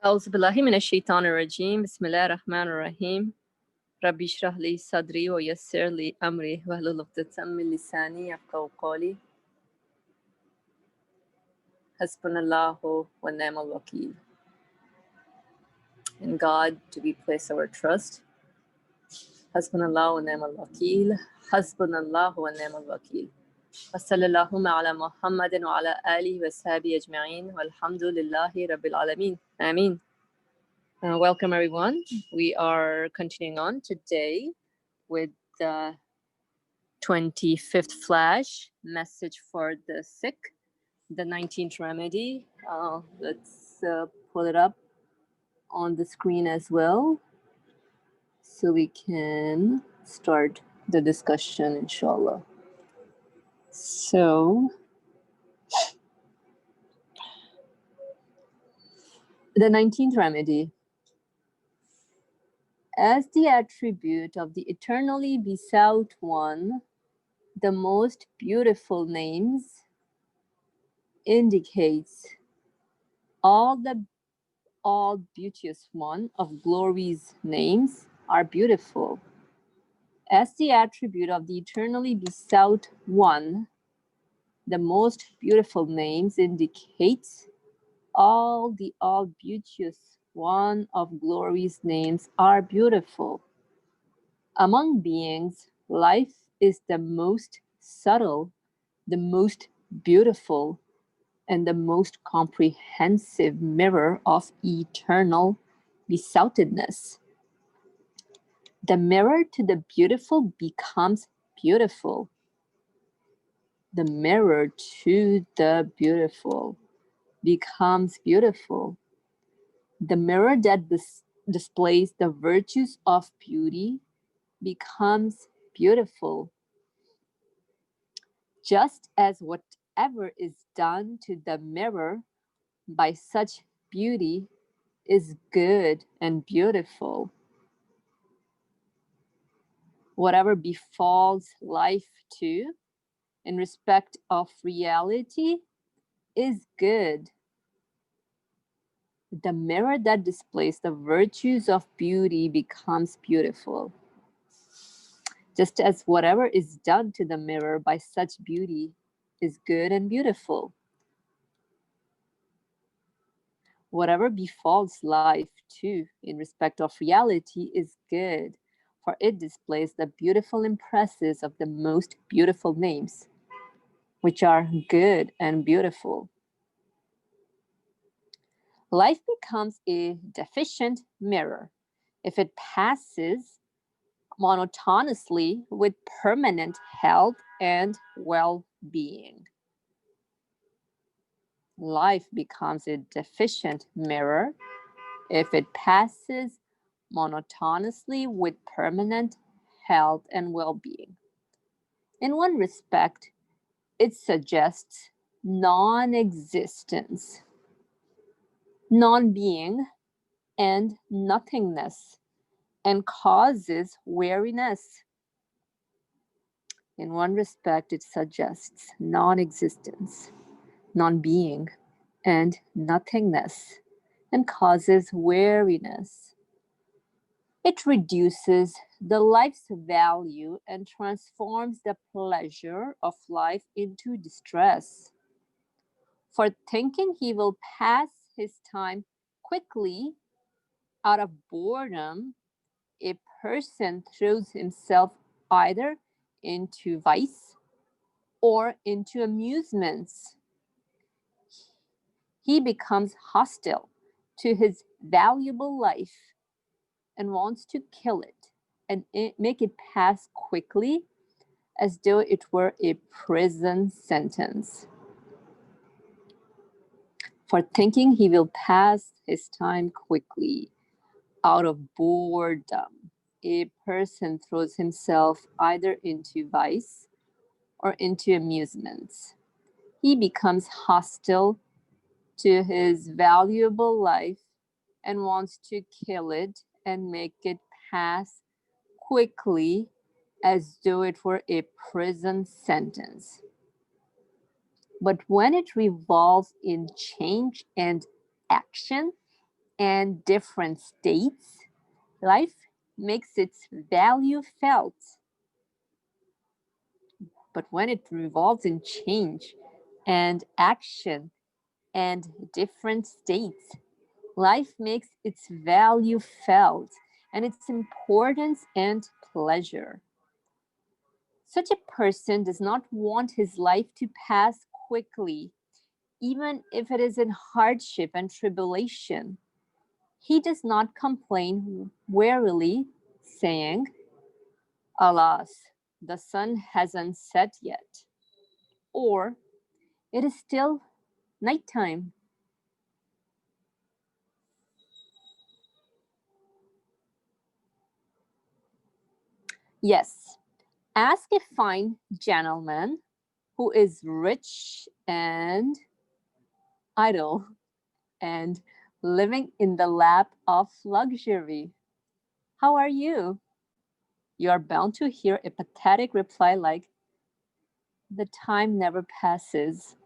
أعوذ بالله من الشيطان الرجيم بسم الله الرحمن الرحيم ربي اشرح لي صدري ويسر لي أمري واحلل عقدة من لساني يفقهوا قولي حسبنا الله ونعم الوكيل. In God do we place our trust. حسبنا الله ونعم الوكيل. حسبنا الله ونعم الوكيل. وصلى اللهم على محمد وعلى آله وصحبه أجمعين والحمد لله رب العالمين. Ameen. Welcome everyone. We are continuing on today with the 25th flash message for the sick, the 19th remedy. Let's pull it up on the screen as well so we can start the discussion, inshallah. So the 19th remedy. As the attribute of the Eternally Besought One, the most beautiful names indicates All-Beauteous One of Glory's names are beautiful. As the attribute of the Eternally Besought One, the most beautiful names indicates All-Beauteous One of Glory's names are beautiful. Among beings, life is the most subtle, the most beautiful, and the most comprehensive mirror of eternal besoughtedness. The mirror to the beautiful becomes beautiful. The mirror to the beautiful becomes beautiful. The mirror that displays the virtues of beauty becomes beautiful. Just as whatever is done to the mirror by such beauty is good and beautiful. Whatever befalls life too, in respect of reality, is good. The mirror that displays the virtues of beauty becomes beautiful. Just as whatever is done to the mirror by such beauty is good and beautiful. Whatever befalls life too, in respect of reality, is good, for it displays the beautiful impresses of the most beautiful names, which are good and beautiful. Life becomes a deficient mirror if it passes monotonously with permanent health and well-being. Life becomes a deficient mirror if it passes monotonously with permanent health and well-being. In one respect, it suggests non-existence, non-being, and nothingness, and causes weariness. In one respect, it suggests non-existence, non-being, and nothingness, and causes weariness. It reduces the life's value and transforms the pleasure of life into distress. For thinking he will pass his time quickly out of boredom, a person throws himself either into vice or into amusements. He becomes hostile to his valuable life and wants to kill it and make it pass quickly as though it were a prison sentence. For thinking he will pass his time quickly out of boredom, a person throws himself either into vice or into amusements. He becomes hostile to his valuable life and wants to kill it and make it pass quickly as though it were a prison sentence. But when it revolves in change and action, and different states, life makes its value felt. But when it revolves in change and action and different states, life makes its value felt and its importance and pleasure. Such a person does not want his life to pass quickly, even if it is in hardship and tribulation. He does not complain wearily, saying, "Alas, the sun hasn't set yet," or "It is still nighttime." Yes, ask a fine gentleman who is rich and idle and living in the lap of luxury, "How are you?" You are bound to hear a pathetic reply like, "The time never passes.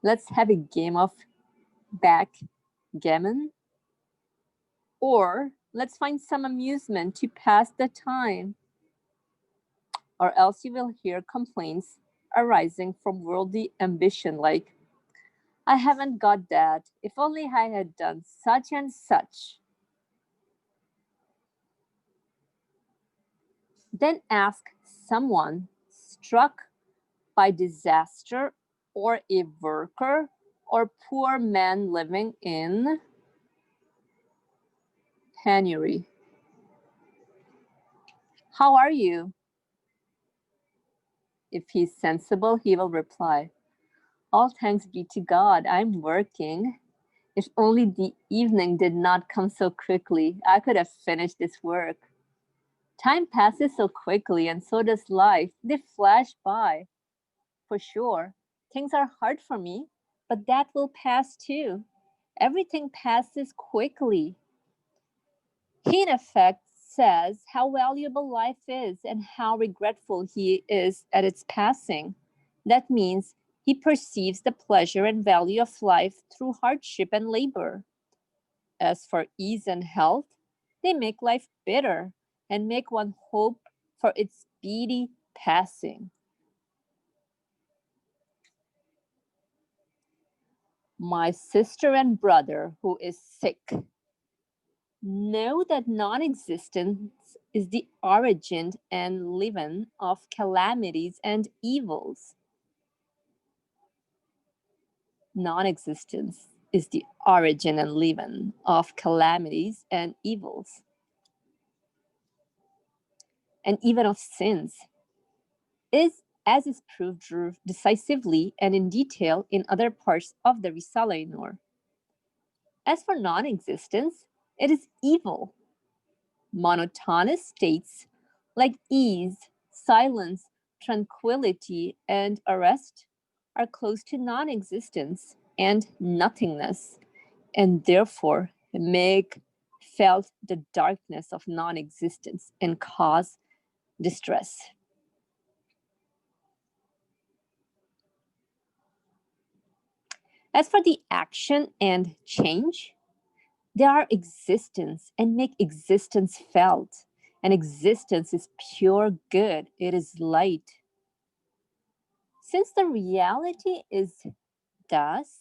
Let's have a game of backgammon, or let's find some amusement to pass the time." Or else you will hear complaints arising from worldly ambition like, "I haven't got that. If only I had done such and such." Then ask someone struck by disaster, or a worker or poor man living in penury, "How are you?" If he's sensible, he will reply, "All thanks be to God, I'm working. If only the evening did not come so quickly, I could have finished this work. Time passes so quickly, and so does life. They flash by. For sure, things are hard for me, but that will pass too. Everything passes quickly." He, in effect, says how valuable life is and how regretful he is at its passing. That means he perceives the pleasure and value of life through hardship and labor. As for ease and health, they make life bitter and make one hope for its speedy passing. My sister and brother who is sick, know that non-existence is the origin and leaven of calamities and evils. Non-existence is the origin and leaven of calamities and evils, and even of sins, as is proved decisively and in detail in other parts of the risale-i. As for non-existence, it is evil. Monotonous states like ease, silence, tranquility, and arrest are close to non-existence and nothingness, and therefore make felt the darkness of non-existence and cause distress. As for the action and change, they are existence and make existence felt. And existence is pure good, it is light. Since the reality is thus,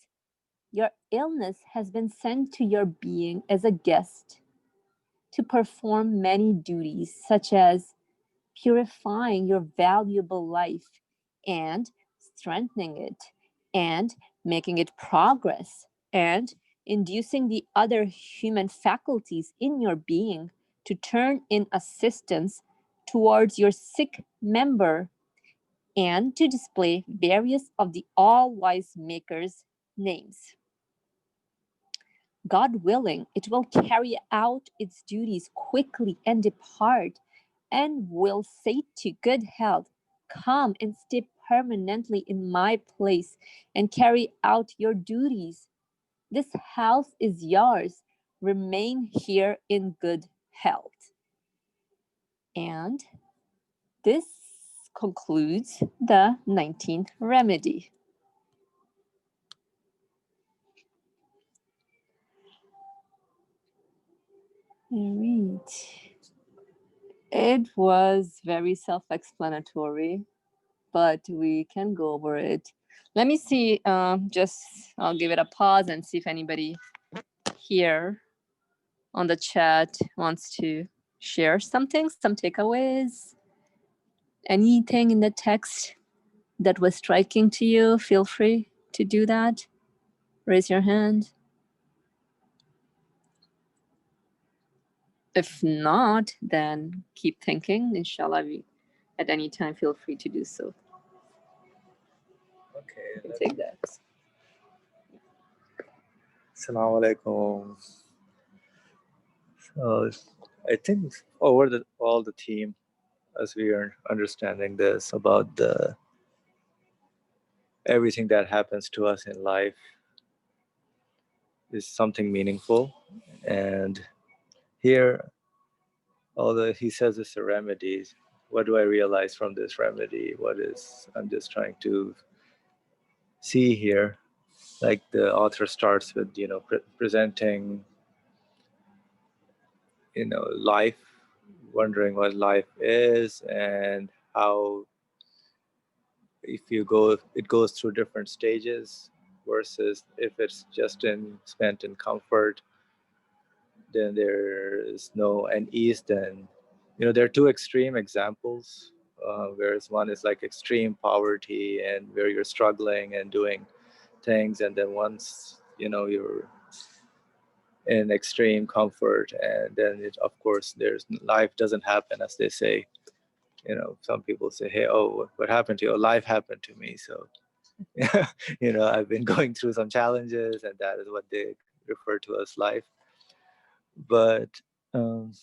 your illness has been sent to your being as a guest to perform many duties, such as purifying your valuable life and strengthening it and making it progress and inducing the other human faculties in your being to turn in assistance towards your sick member and to display various of the all-wise Maker's names. God willing, it will carry out its duties quickly and depart, and will say to good health, "Come and stay permanently in my place and carry out your duties. This house is yours. Remain here in good health." And this concludes the 19th remedy. All right. It was very self-explanatory, but we can go over it. Let me see. I'll give it a pause and see if anybody here on the chat wants to share something, some takeaways, anything in the text that was striking to you. Feel free to do that. Raise your hand. If not, then keep thinking. Inshallah, at any time, feel free to do so. Okay. You can take that. Assalamu alaikum. So I think over all the theme, as we are understanding this about everything that happens to us in life is something meaningful, and here, although he says it's a remedy, what do I realize from this remedy? I'm just trying to see here. Like the author starts with, presenting, life, wondering what life is and how it goes through different stages versus if it's just spent in comfort, then there is no unease. Then, there are two extreme examples, whereas one is like extreme poverty and where you're struggling and doing things, and then once you're in extreme comfort, and then of course there's life doesn't happen, as they say. Some people say, hey, oh, what happened to you? Life happened to me. So I've been going through some challenges, and that is what they refer to as life. But um,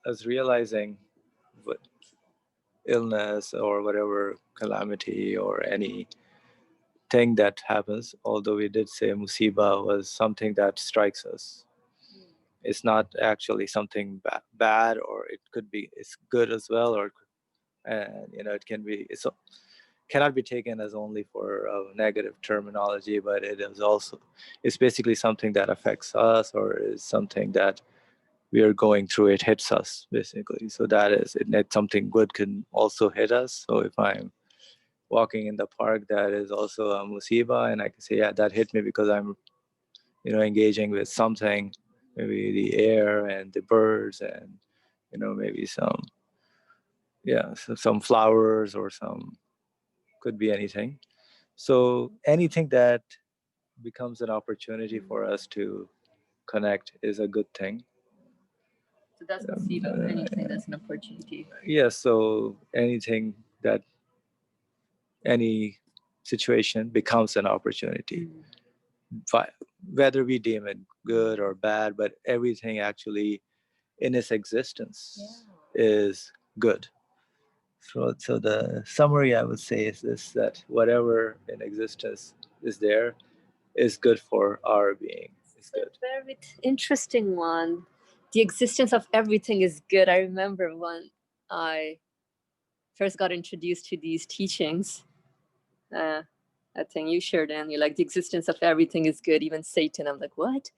as realizing what illness or whatever calamity or any thing that happens, although we did say musiba was something that strikes us, it's not actually something bad, or it's good as well, and it cannot be taken as only for negative terminology, but it's basically something that affects us, or is something that we are going through. It hits us basically. So that is it. Something good can also hit us. So if I'm walking in the park, that is also a musiba, and I can say, yeah, that hit me because I'm engaging with something, maybe the air and the birds, and maybe some flowers, or could be anything. So anything that becomes an opportunity for us to connect is a good thing. So that's musiba, anything that's an opportunity. Yeah, so any situation becomes an opportunity, whether we deem it good or bad, but everything actually in its existence is good. So the summary I would say is this, that whatever in existence is there is good for our being. It's good. A very interesting one. The existence of everything is good. I remember when I first got introduced to these teachings, I think you shared, and you're like, the existence of everything is good, even Satan. I'm like, what?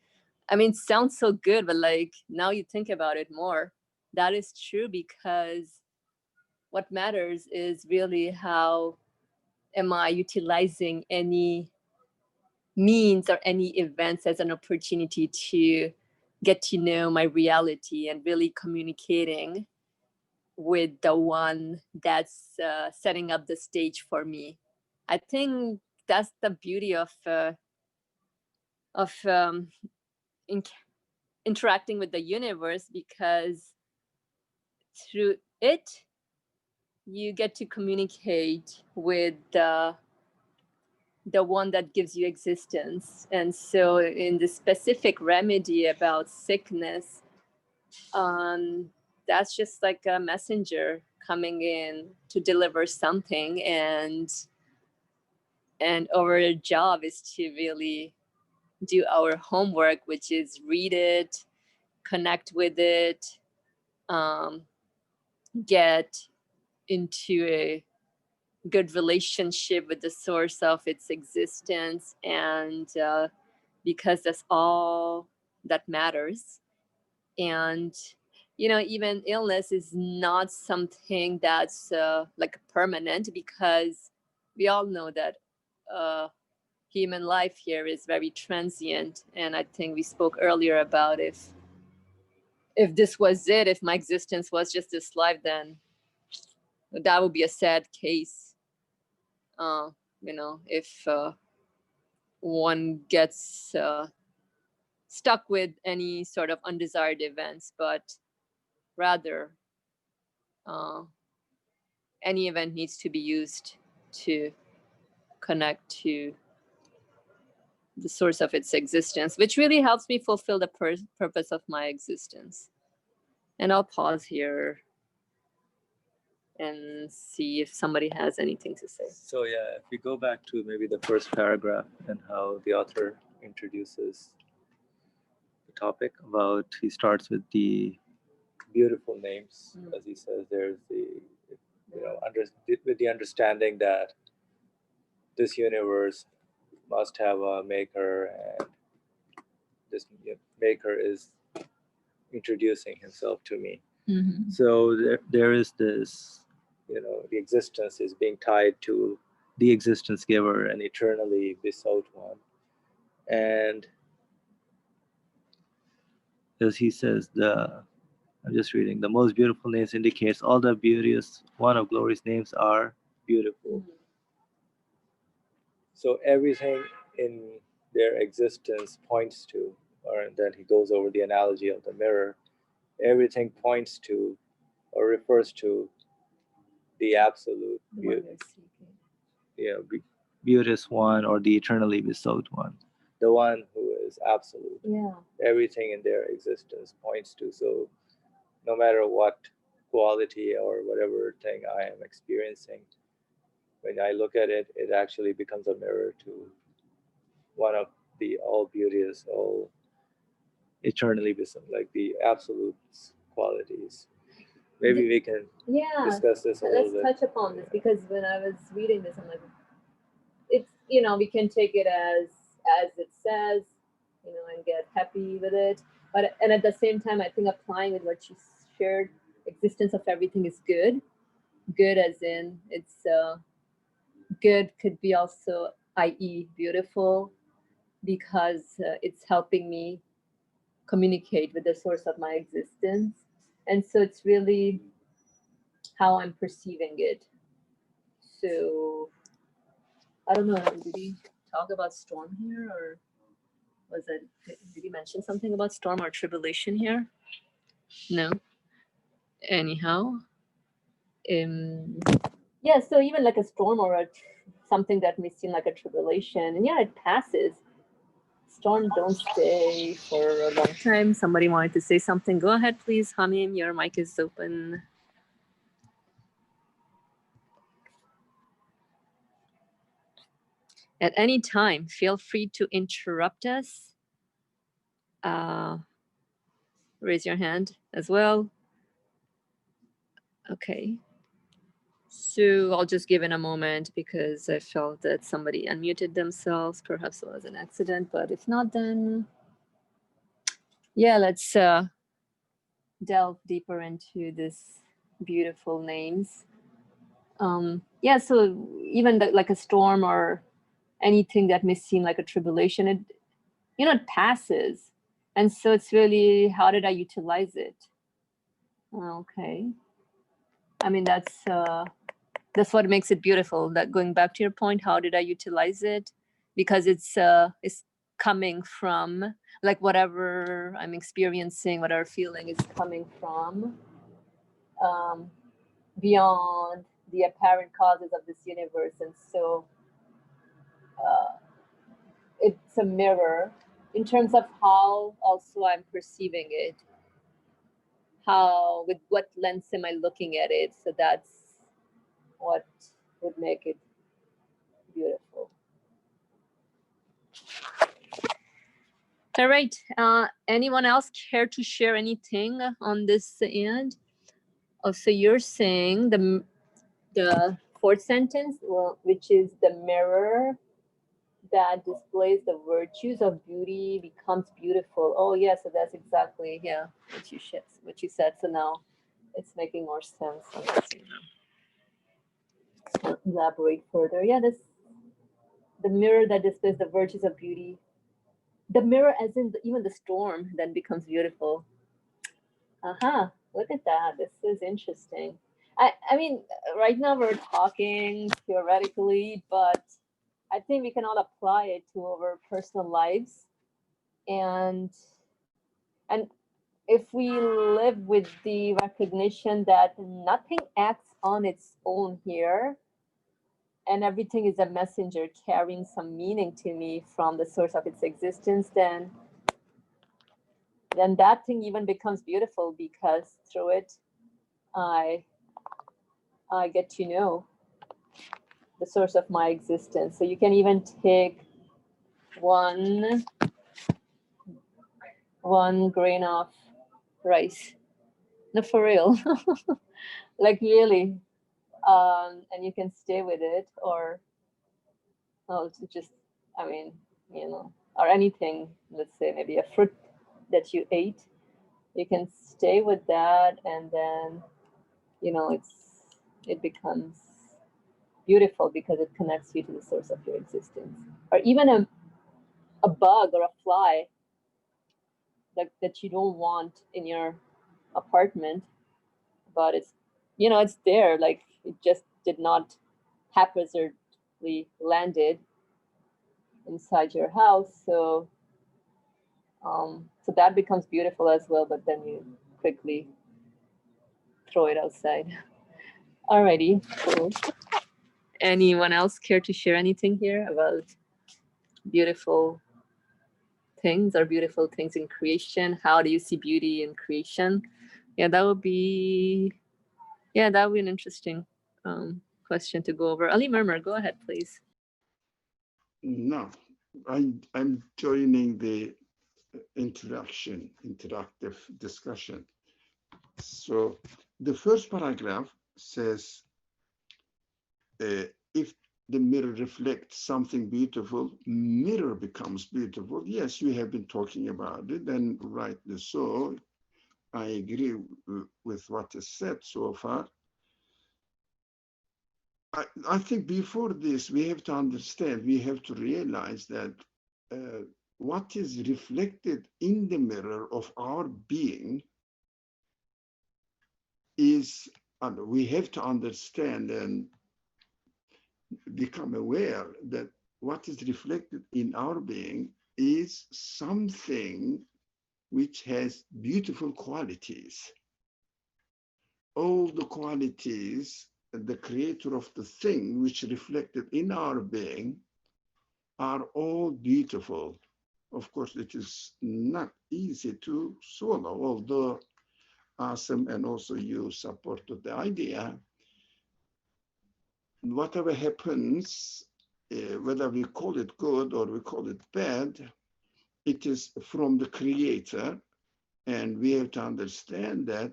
I mean, it sounds so good, but like now you think about it more, that is true, because what matters is really how am I utilizing any means or any events as an opportunity to get to know my reality and really communicating with the one that's setting up the stage for me. I think that's the beauty of in- interacting with the universe, because through it you get to communicate with the one that gives you existence. And so in the specific remedy about sickness, that's just like a messenger coming in to deliver something, and our job is to really do our homework, which is read it, connect with it, get into a good relationship with the source of its existence, and because that's all that matters. And even illness is not something that's like permanent, because we all know that human life here is very transient. And I think we spoke earlier about if this was it, if my existence was just this life, then that would be a sad case. If one gets stuck with any sort of undesired events, but rather any event needs to be used to connect to the source of its existence, which really helps me fulfill the purpose of my existence. And I'll pause here and see if somebody has anything to say. So yeah, if we go back to maybe the first paragraph and how the author introduces the topic about, he starts with the beautiful names, as he says. There's the with the understanding that this universe must have a maker, and this maker is introducing himself to me. Mm-hmm. So there is this, the existence is being tied to the existence giver, an eternally besought one. And as he says, I'm just reading, the most beautiful names indicates all the beauteous one of glory's names are beautiful. Mm-hmm. So everything in their existence points to, or then he goes over the analogy of the mirror, everything points to or refers to the absolute beauteous one, or the eternally besought one, the one who is absolute. Yeah. Everything in their existence points to. So no matter what quality or whatever thing I am experiencing, when I look at it, it actually becomes a mirror to one of the all-beauteous, all eternally besought, like the absolute qualities. Maybe we can discuss this a little bit. Let's touch upon this, because when I was reading this, I'm like, it's, we can take it as it says, and get happy with it. And at the same time, I think applying with what you shared, existence of everything is good. Good as in it's good could be also, i.e., beautiful, because it's helping me communicate with the source of my existence. And so it's really how I'm perceiving it. So I don't know, did he talk about storm here, or did he mention something about storm or tribulation here? No. Anyhow, yeah, so even like a storm or something that may seem like a tribulation, and it passes. Storms don't stay for a long time. Somebody wanted to say something. Go ahead, please, Hamim. Your mic is open. At any time, feel free to interrupt us. Raise your hand as well. Okay. So I'll just give it a moment, because I felt that somebody unmuted themselves. Perhaps it was an accident, but if not, then let's delve deeper into this beautiful names. So even like a storm or anything that may seem like a tribulation, it passes. And so it's really, how did I utilize it? Okay. I mean, that's what makes it beautiful. That, going back to your point, how did I utilize it? Because it's coming from, like, whatever I'm experiencing, whatever feeling is coming from beyond the apparent causes of this universe. And so it's a mirror in terms of how also I'm perceiving it. How, with what lens am I looking at it? So that's what would make it beautiful. All right. Anyone else care to share anything on this end? Oh, so you're saying the fourth sentence, well, which is the mirror that displays the virtues of beauty becomes beautiful. Oh yeah, so that's exactly, yeah, what you said. So now it's making more sense. So let's see. Elaborate further. Yeah, this the mirror that displays the virtues of beauty. The mirror, as in even the storm, then becomes beautiful. Uh-huh. Look at that. This is interesting. I mean, right now we're talking theoretically, but I think we can all apply it to our personal lives. And and if we live with the recognition that nothing acts on its own here, and everything is a messenger carrying some meaning to me from the source of its existence, then that thing even becomes beautiful because through it I I get to know the source of my existence. So you can even take one one grain of rice. No, for real. Like really. And you can stay with it, or oh, to just, I mean, or anything, let's say maybe a fruit that you ate, you can stay with that, and then, it becomes beautiful because it connects you to the source of your existence. Or even a bug or a fly that you don't want in your apartment, but it's there, like it just did not haphazardly landed inside your house. So that becomes beautiful as well, but then you quickly throw it outside. Alrighty, cool. Anyone else care to share anything here about beautiful things or beautiful things in creation? How do you see beauty in creation? Yeah, that would be an interesting question to go over. Ali Murmur, go ahead, please. No, I'm joining the interactive discussion. So the first paragraph says, if the mirror reflects something beautiful, mirror becomes beautiful. Yes, you have been talking about it, and rightly so. I agree with what is said so far. I think before this, we have to understand, we have to realize that what is reflected in the mirror of our being is, we have to understand and become aware that what is reflected in our being is something which has beautiful qualities. All the qualities, the creator of the thing which reflected in our being are all beautiful. Of course, it is not easy to swallow, although Asim and also you supported the idea. Whatever happens, whether we call it good or we call it bad, it is from the creator, and we have to understand that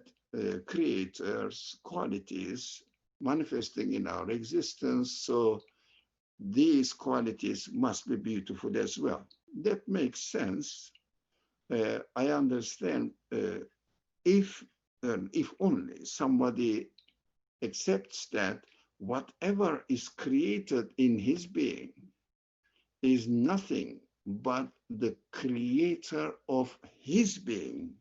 creator's qualities manifesting in our existence, so these qualities must be beautiful as well. That makes sense. I understand if only somebody accepts that whatever is created in his being is nothing but the creator of his being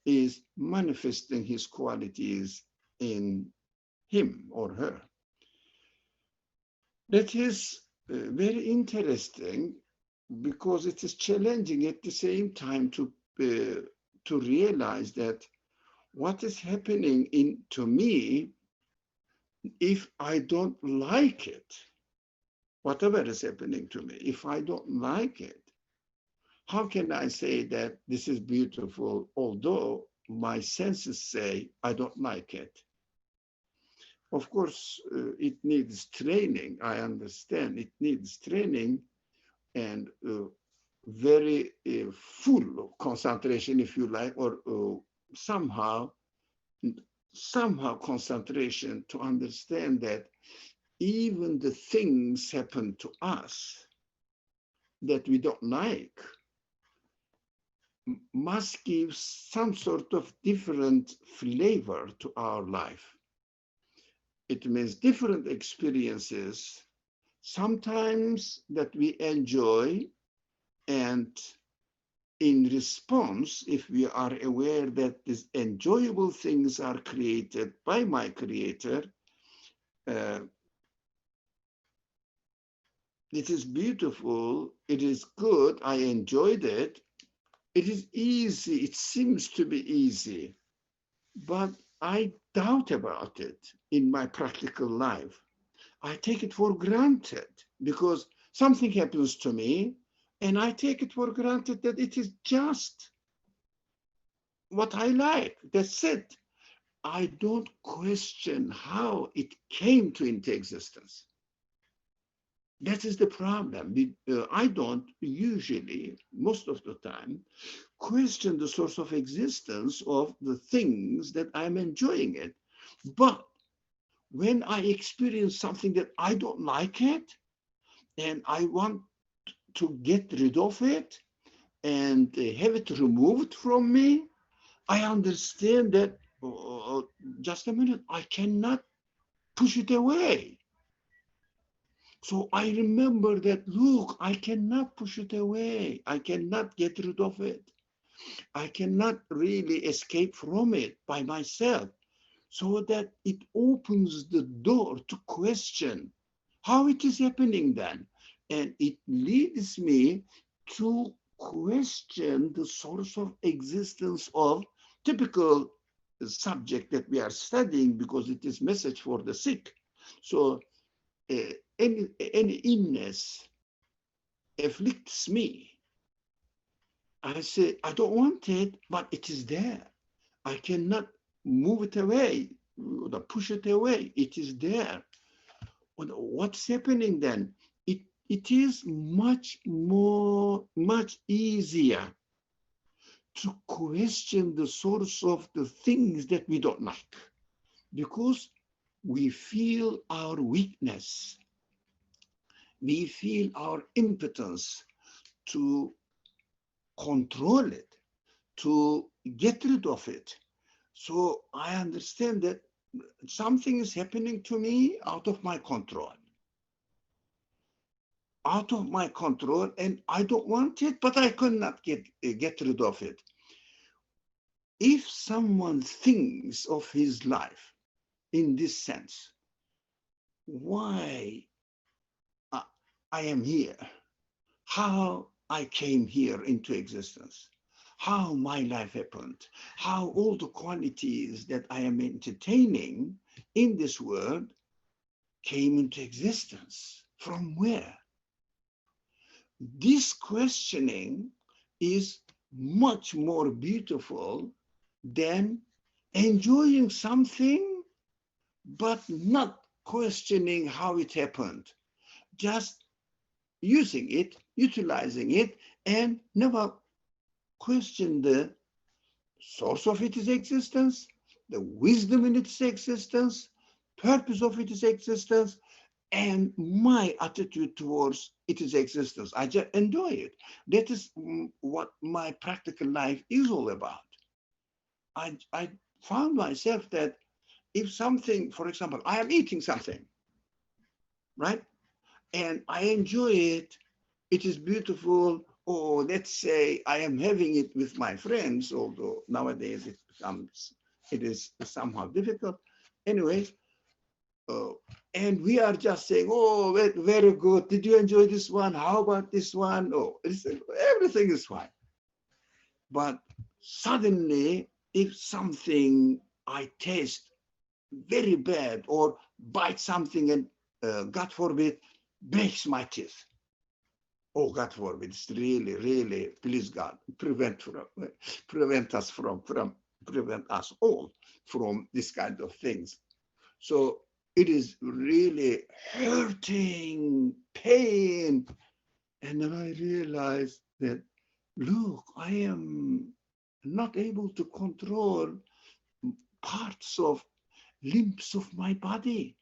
is manifesting his qualities in him or her. That is very interesting, because it is challenging at the same time to realize that what is happening to me, if I don't like it, whatever is happening to me, if I don't like it, how can I say that this is beautiful, although my senses say I don't like it? Of course, it needs training. I understand it needs training and very full concentration, if you like, or somehow concentration to understand that even the things happen to us that we don't like must give some sort of different flavor to our life. It means different experiences, sometimes that we enjoy, and in response, if we are aware that these enjoyable things are created by my Creator, it is beautiful, it is good, I enjoyed it, it is easy, it seems to be easy, but I doubt about it in my practical life. I take it for granted because something happens to me and I take it for granted that it is just what I like. That's it. I don't question how it came into existence. That is the problem. I don't usually, most of the time, question the source of existence of the things that I'm enjoying it. But when I experience something that I don't like it, and I want to get rid of it and have it removed from me, I understand that, just a minute, I cannot push it away. So I remember that, look, I cannot push it away. I cannot get rid of it. I cannot really escape from it by myself. So that it opens the door to question how it is happening then. And it leads me to question the source of existence of typical subject that we are studying, because it is message for the sick. So any illness afflicts me. I say, I don't want it, but it is there. I cannot move it away, push it away. It is there. What's happening then? It is much easier to question the source of the things that we don't like, because we feel our weakness. We feel our impotence to control it, to get rid of it. So I understand that something is happening to me out of my control. Out of my control, and I don't want it, but I cannot get rid of it. If someone thinks of his life in this sense, why I am here, how I came here into existence, how my life happened, how all the qualities that I am entertaining in this world came into existence, from where? This questioning is much more beautiful than enjoying something, but not questioning how it happened. Just using it, utilizing it, and never question the source of its existence, the wisdom in its existence, purpose of its existence, and my attitude towards its existence. I just enjoy it. That is what my practical life is all about. I found myself that if something, for example, I am eating something, right? And I enjoy it, it is beautiful, or let's say I am having it with my friends, although nowadays it is somehow difficult. Anyway, and we are just saying, oh, very good. Did you enjoy this one? How about this one? Oh, everything is fine. But suddenly, if something I taste very bad, or bite something and God forbid, breaks my teeth. Oh, God forbid, it's really, really, please God, prevent us all from this kind of things. So it is really hurting, pain. And then I realized that, look, I am not able to control parts of limbs of my body.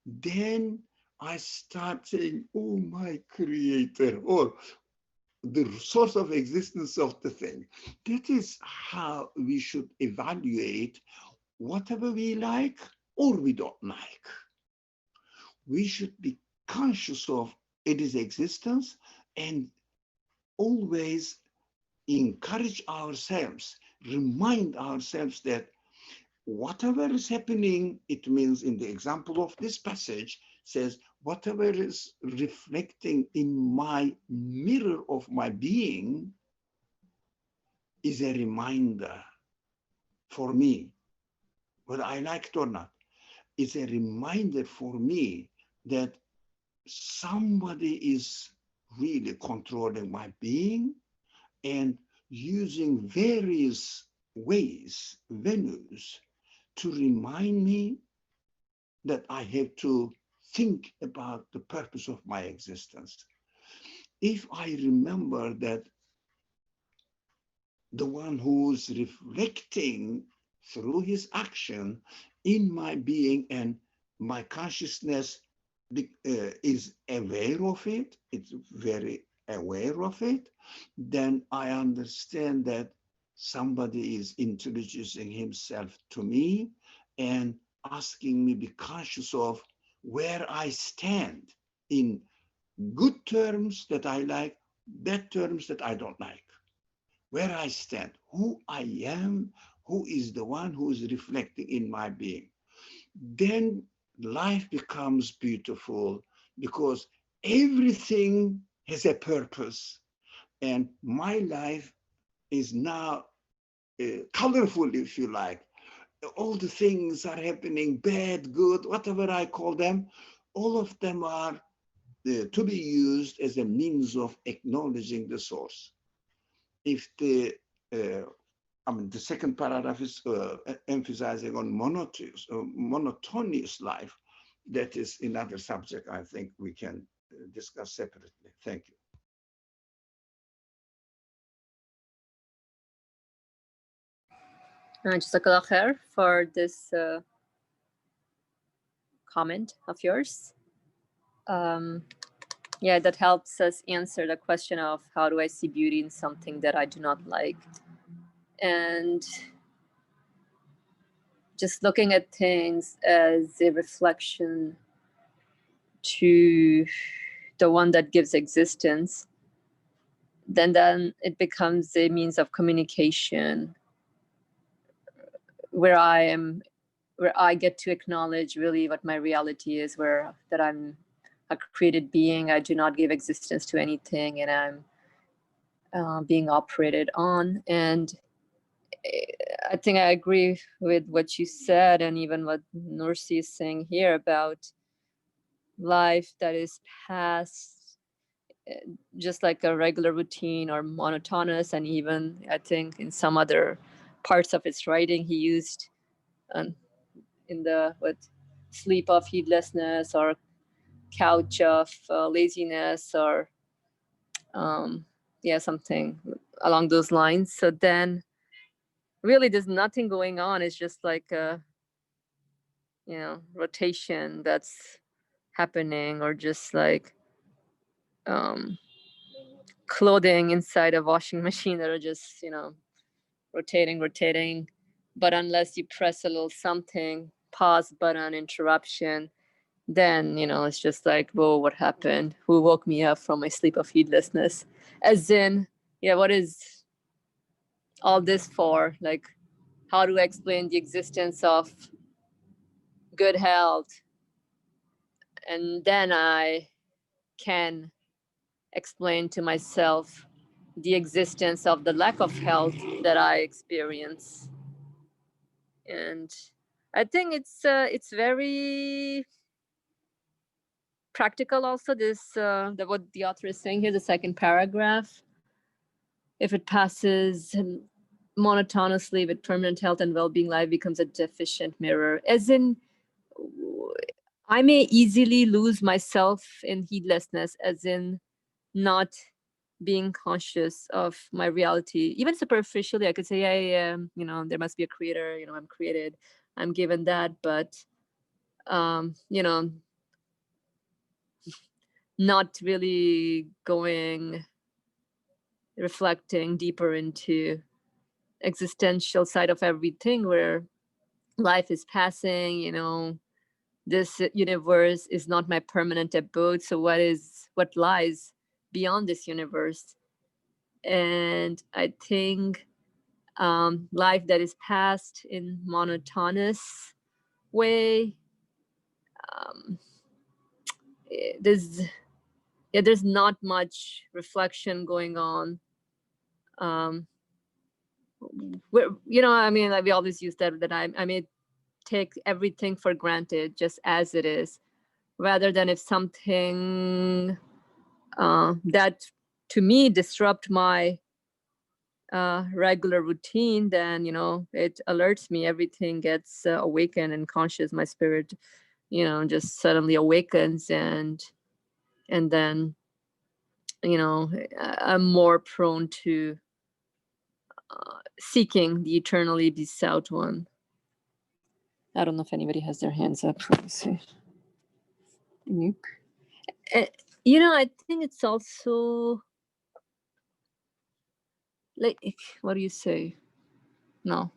Then I start saying, oh, my creator, or the source of existence of the thing. That is how we should evaluate whatever we like or we don't like. We should be conscious of its existence and always encourage ourselves, remind ourselves that whatever is happening, it means in the example of this passage, says, whatever is reflecting in my mirror of my being is a reminder for me, whether I like it or not. It's a reminder for me that somebody is really controlling my being and using various ways, venues, to remind me that I have to think about the purpose of my existence. If I remember that the one who's reflecting through his action in my being and my consciousness is aware of it, it's very aware of it, then I understand that somebody is introducing himself to me and asking me to be conscious of where I stand in good terms that I like, bad terms that I don't like. Where I stand, who I am, who is the one who is reflecting in my being. Then life becomes beautiful because everything has a purpose. And my life is now colorful, if you like. All the things are happening, bad, good, whatever I call them, all of them are to be used as a means of acknowledging the source. If the the second paragraph is emphasizing on monotonous life. That is another subject I think we can discuss separately. Thank you. Jazakallah khair for this comment of yours. Yeah, that helps us answer the question of how do I see beauty in something that I do not like. And just looking at things as a reflection to the one that gives existence, then it becomes a means of communication where I get to acknowledge really what my reality is, that I'm a created being. I do not give existence to anything, and I'm being operated on. And I think I agree with what you said, and even what Nursi is saying here about life that is past, just like a regular routine or monotonous. And even I think in some other parts of his writing, he used in the sleep of heedlessness or couch of laziness, or something along those lines. So then really there's nothing going on. It's just like a rotation that's happening, or just like clothing inside a washing machine that are just rotating. But unless you press a little something, pause button, interruption, then it's just like, whoa, what happened? Who woke me up from my sleep of heedlessness? As in, what is all this for? Like, how do I explain the existence of good health? And then I can explain to myself the existence of the lack of health that I experience. And I think it's very practical also, this what the author is saying here, the second paragraph. If it passes monotonously with permanent health and well-being, life becomes a deficient mirror. As in, I may easily lose myself in heedlessness, as in not being conscious of my reality. Even superficially, I could say, yeah, there must be a creator, I'm created, I'm given that. But, not really reflecting deeper into existential side of everything, where life is passing, you know, this universe is not my permanent abode, so what lies beyond this universe? And I think life that is passed in monotonous way, there's not much reflection going on. You know, I mean, like we always use that I may take everything for granted just as it is, rather than if something that to me disrupt my regular routine, then, you know, it alerts me, everything gets awakened and conscious, my spirit, you know, just suddenly awakens, and then, you know, I'm more prone to seeking the eternally besought one. I don't know if anybody has their hands up. Let me see. You know, I think it's also like, what do you say? No,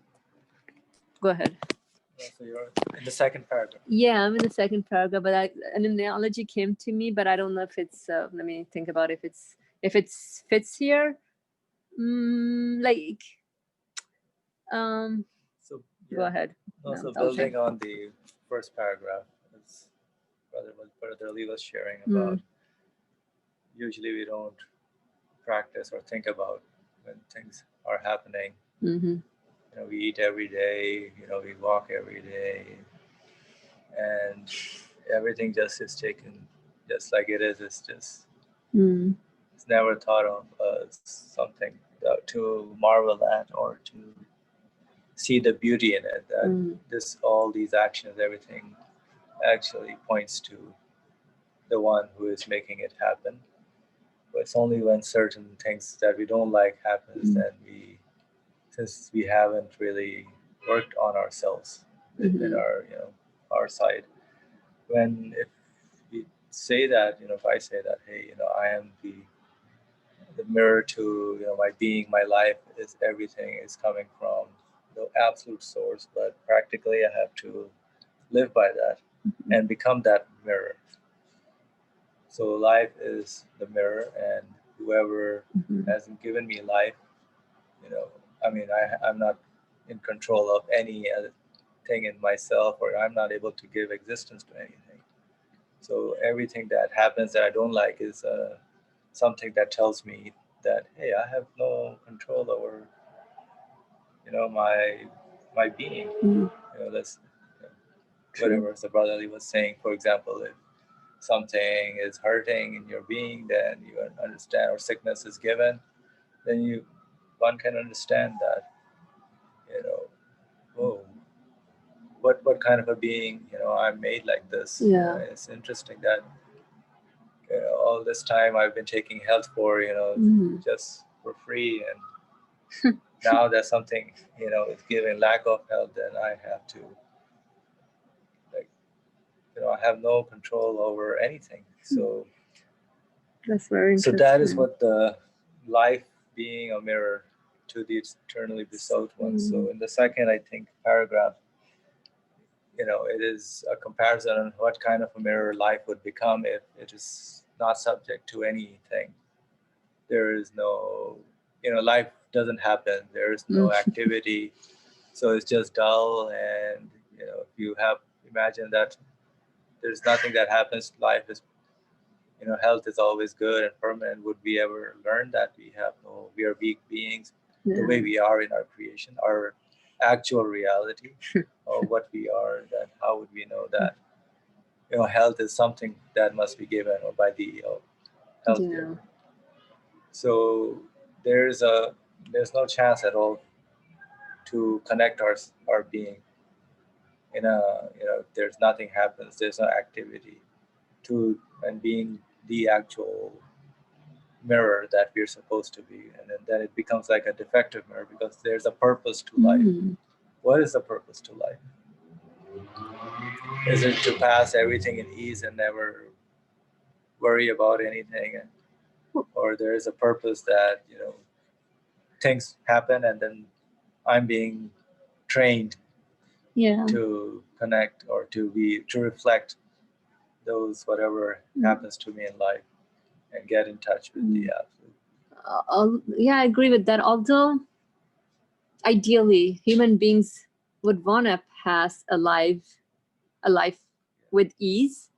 go ahead. So you're in the second paragraph. Yeah, I'm in the second paragraph, but an analogy came to me, but I don't know if it's. Let me think about if it's fits here. Like, So go ahead. No, so No, building on the first paragraph, as Brother Ali was sharing about, usually we don't practice or think about when things are happening. Mm-hmm. You know, we eat every day, you know, we walk every day, and everything just is taken just like it is. It's just, it's never thought of as something to marvel at or to see the beauty in it. That all these actions, everything actually points to the one who is making it happen. But it's only when certain things that we don't like happens that since we haven't really worked on ourselves in our, you know, our side. If we say that, you know, if I say that, hey, you know, I am the mirror to, you know, my being, my life is everything is coming from the absolute source, but practically I have to live by that and become that mirror. So life is the mirror, and whoever hasn't given me life, you know, I mean, I'm not in control of any other thing in myself, or I'm not able to give existence to anything. So everything that happens that I don't like is something that tells me that, hey, I have no control over, you know, my being. You know, that's whatever the Brother Ali was saying. For example, if something is hurting in your being, then you understand, or sickness is given, then one can understand that, you know, oh, what kind of a being, you know, I'm made like this. Yeah. It's interesting that, you know, all this time I've been taking health for, you know, just for free, and now that something, you know, is giving lack of health, then I have to, like, you know, I have no control over anything. So that's very interesting. So that is what the life being a mirror to the eternally besought one. So in the second, I think, paragraph, you know, it is a comparison on what kind of a mirror life would become if it is not subject to anything. There is no, you know, life doesn't happen. There is no activity. So it's just dull. And, you know, if you imagine that there's nothing that happens, life is, you know, health is always good and permanent. Would we ever learn that we are weak beings the way we are in our creation, our actual reality of what we are? Then how would we know that, you know, health is something that must be given or by the health giver? So there's no chance at all to connect our being in a, you know, there's nothing happens, there's no activity to, and being the actual mirror that we're supposed to be. And then it becomes like a defective mirror, because there's a purpose to life. What is the purpose to life? Is it to pass everything in ease and never worry about anything, or there is a purpose that, you know, things happen and then I'm being trained to connect or to reflect those whatever happens to me in life and get in touch with the absolute. Yeah, I agree with that. Although ideally human beings would want to pass a life with ease,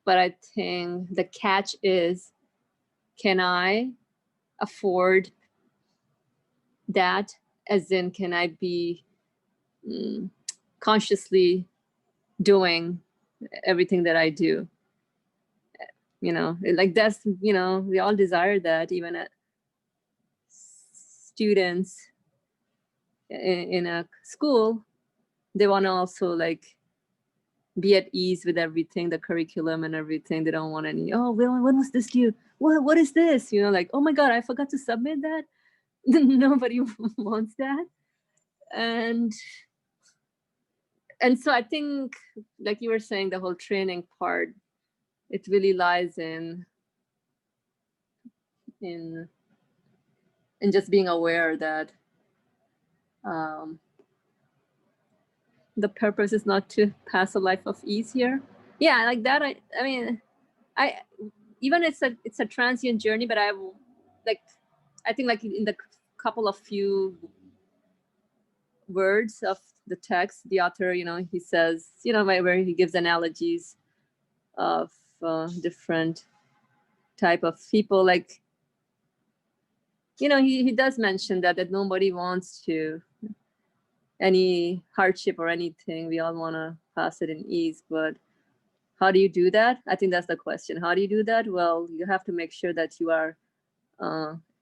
but I think the catch is, can I afford that? As in, can I be consciously doing everything that I do? You know, like that's, you know, we all desire that. Even at students in a school, they want to also like be at ease with everything, the curriculum and everything. They don't want any, oh, when was this due? What is this? You know, like, oh my God, I forgot to submit that. Nobody wants that. And so I think, like you were saying, the whole training part, it really lies in just being aware that the purpose is not to pass a life of ease here. Yeah, like that. I mean, even it's a transient journey, but I think like in the couple of few words of the text, the author, you know, he says, you know, where he gives analogies of different type of people, like, you know, he does mention that nobody wants to any hardship or anything. We all want to pass it in ease, but how do you do that? I think that's the question. How do you do that? Well, you have to make sure that you are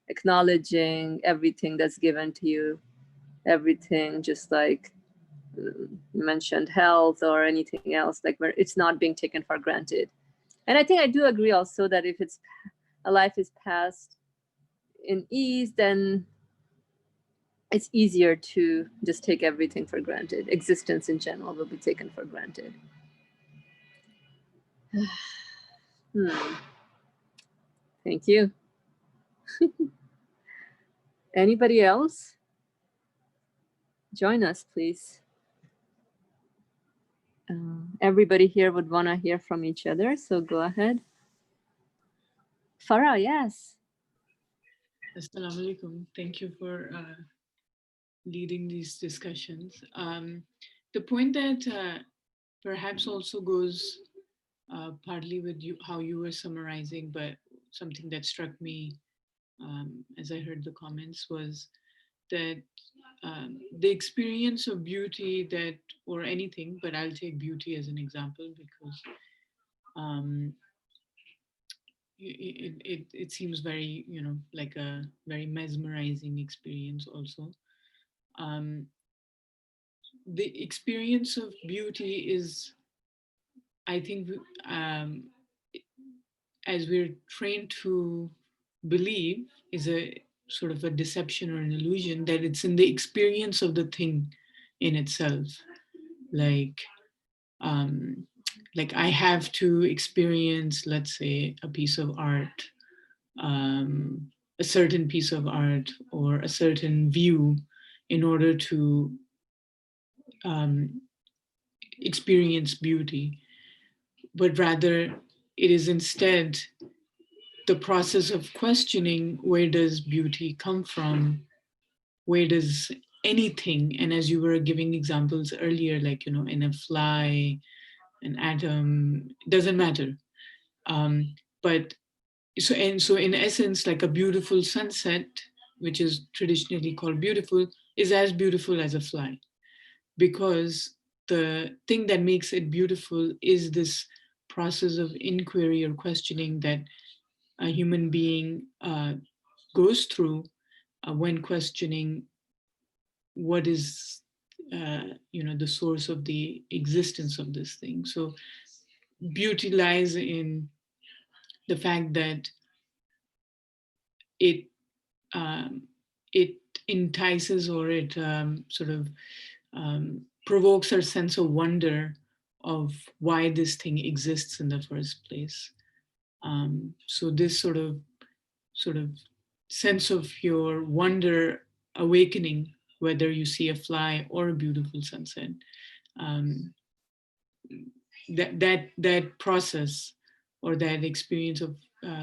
acknowledging everything that's given to you, everything, just like you mentioned, health or anything else, like where it's not being taken for granted. And I think I do agree also that if it's a life is passed in ease, then it's easier to just take everything for granted. Existence in general will be taken for granted. Thank you. Anybody else? Join us, please. Everybody here would want to hear from each other, so go ahead. Farah, yes. Assalamu alaikum. Thank you for leading these discussions. The point that perhaps also goes partly with you, how you were summarizing, but something that struck me as I heard the comments was that the experience of beauty that, or anything, but I'll take beauty as an example because it seems very, you know, like a very mesmerizing experience also. The experience of beauty is, I think, as we're trained to believe, is a sort of a deception or an illusion that it's in the experience of the thing in itself. Like I have to experience, let's say, a piece of art, a certain piece of art or a certain view in order to experience beauty, but rather it is instead the process of questioning, where does beauty come from? Where does anything, and as you were giving examples earlier, like, you know, in a fly, an atom, doesn't matter. But so in essence, like a beautiful sunset, which is traditionally called beautiful, is as beautiful as a fly, because the thing that makes it beautiful is this process of inquiry or questioning that a human being goes through when questioning what is you know, the source of the existence of this thing. So beauty lies in the fact that it entices, or it sort of provokes our sense of wonder of why this thing exists in the first place. So this sort of sense of your wonder awakening, whether you see a fly or a beautiful sunset, that process or that experience of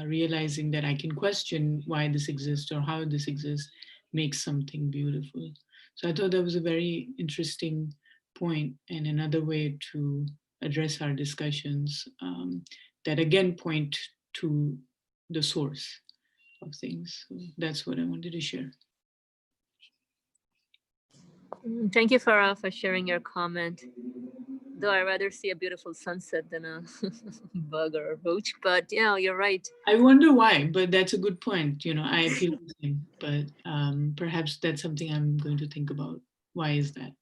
realizing that I can question why this exists or how this exists makes something beautiful. So I thought that was a very interesting point and another way to address our discussions that again point to the source of things. So that's what I wanted to share. Thank you, Farah, for sharing your comment. Though I rather see a beautiful sunset than a bug or a roach, but yeah, you're right. I wonder why, but that's a good point. I feel the same, but perhaps that's something I'm going to think about. Why is that?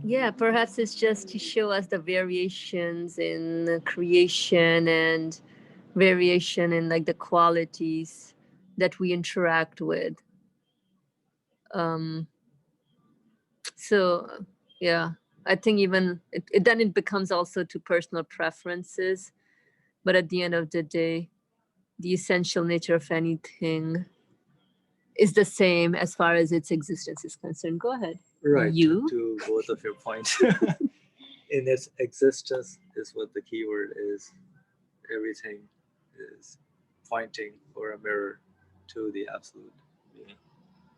Yeah, perhaps it's just to show us the variations in creation and variation in like the qualities that we interact with. So yeah, I think even then it becomes also to personal preferences, but at the end of the day, the essential nature of anything is the same as far as its existence is concerned. Go ahead. Right. You? To both of your points. In its existence is what the key word is. Everything is pointing or a mirror to the absolute being.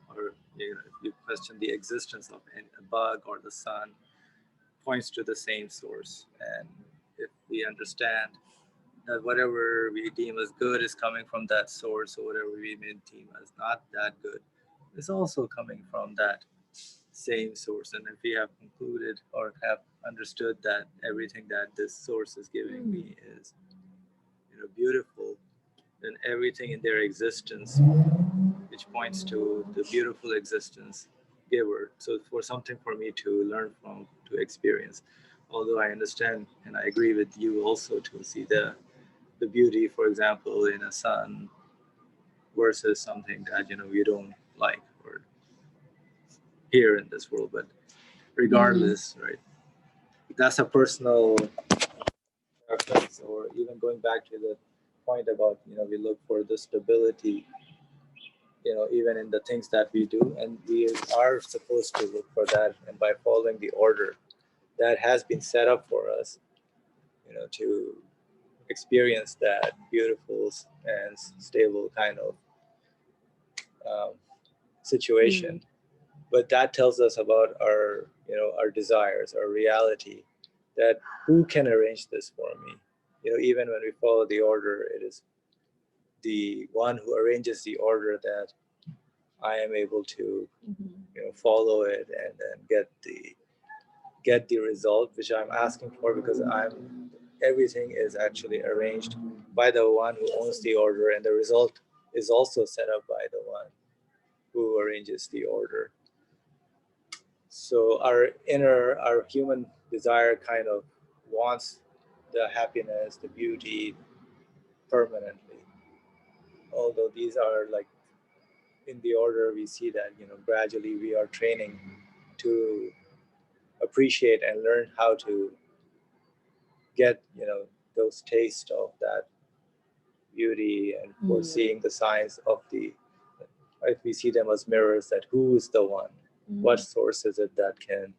Or if you question the existence of a bug or the sun, points to the same source. And if we understand that whatever we deem as good is coming from that source, or whatever we may deem as not that good is also coming from that same source. And if we have concluded or have understood that everything that this source is giving me is beautiful, then everything in their existence, which points to the beautiful existence giver. So for something for me to learn from, to experience, although I understand and I agree with you also to see the beauty, for example, in a sun versus something that we don't like or here in this world. But regardless, right, that's a personal preference. Or even going back to the point about we look for the stability, even in the things that we do, and we are supposed to look for that, and by following the order that has been set up for us, to experience that beautiful and stable kind of situation. But that tells us about our our desires, our reality, that who can arrange this for me. Even when we follow the order, it is the one who arranges the order that I am able to follow it and then get the result which I'm asking for, because everything is actually arranged by the one who owns the order, and the result is also set up by the one who arranges the order. So our human desire kind of wants the happiness, the beauty permanently. Although these are like in the order, we see that gradually we are training to appreciate and learn how to get those tastes of that beauty, and for seeing the signs of if we see them as mirrors, that who is the one, what source is it that can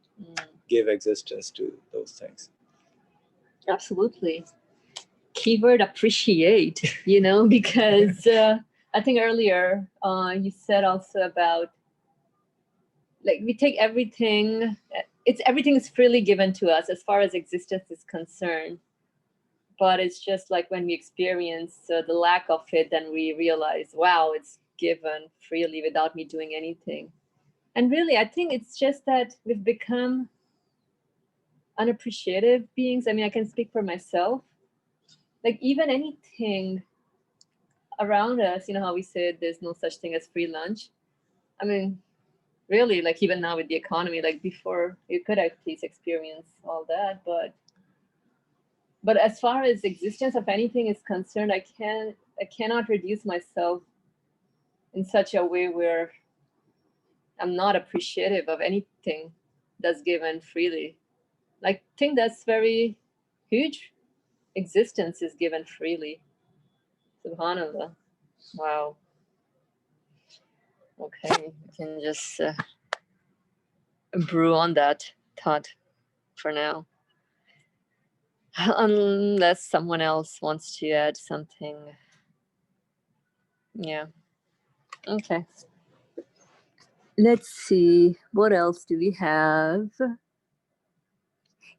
give existence to those things. Absolutely. Keyword appreciate, because I think earlier you said also about like we take everything, everything is freely given to us as far as existence is concerned. But it's just like when we experience the lack of it, then we realize, wow, it's given freely without me doing anything. And really, I think it's just that we've become unappreciative beings. I mean, I can speak for myself. Like even anything around us, how we said there's no such thing as free lunch. I mean, really, like even now with the economy, like before you could at least experience all that, but as far as existence of anything is concerned, I cannot reduce myself in such a way where I'm not appreciative of anything that's given freely. Like, I think that's very huge. Existence is given freely. Subhanallah. Wow. Okay, we can just brew on that thought for now. Unless someone else wants to add something. Yeah. Okay. Let's see. What else do we have?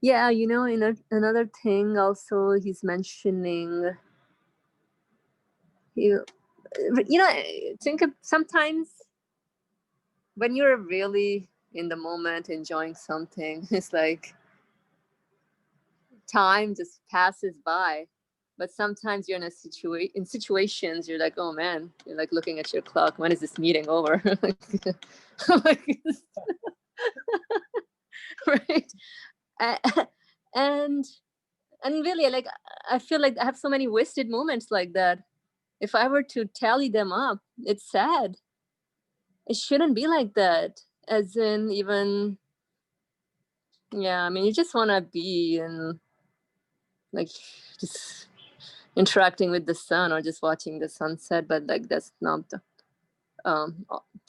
Yeah, you know, another thing also he's mentioning, you know, think of sometimes when you're really in the moment enjoying something, it's like time just passes by. But sometimes you're in in situations you're like, oh man, you're like looking at your clock. When is this meeting over? Like, right? And really, like, I feel like I have so many wasted moments like that. If I were to tally them up, it's sad. It shouldn't be like that. As in, even, yeah, I mean, you just want to be in, like, just interacting with the sun or just watching the sunset, but like that's not the,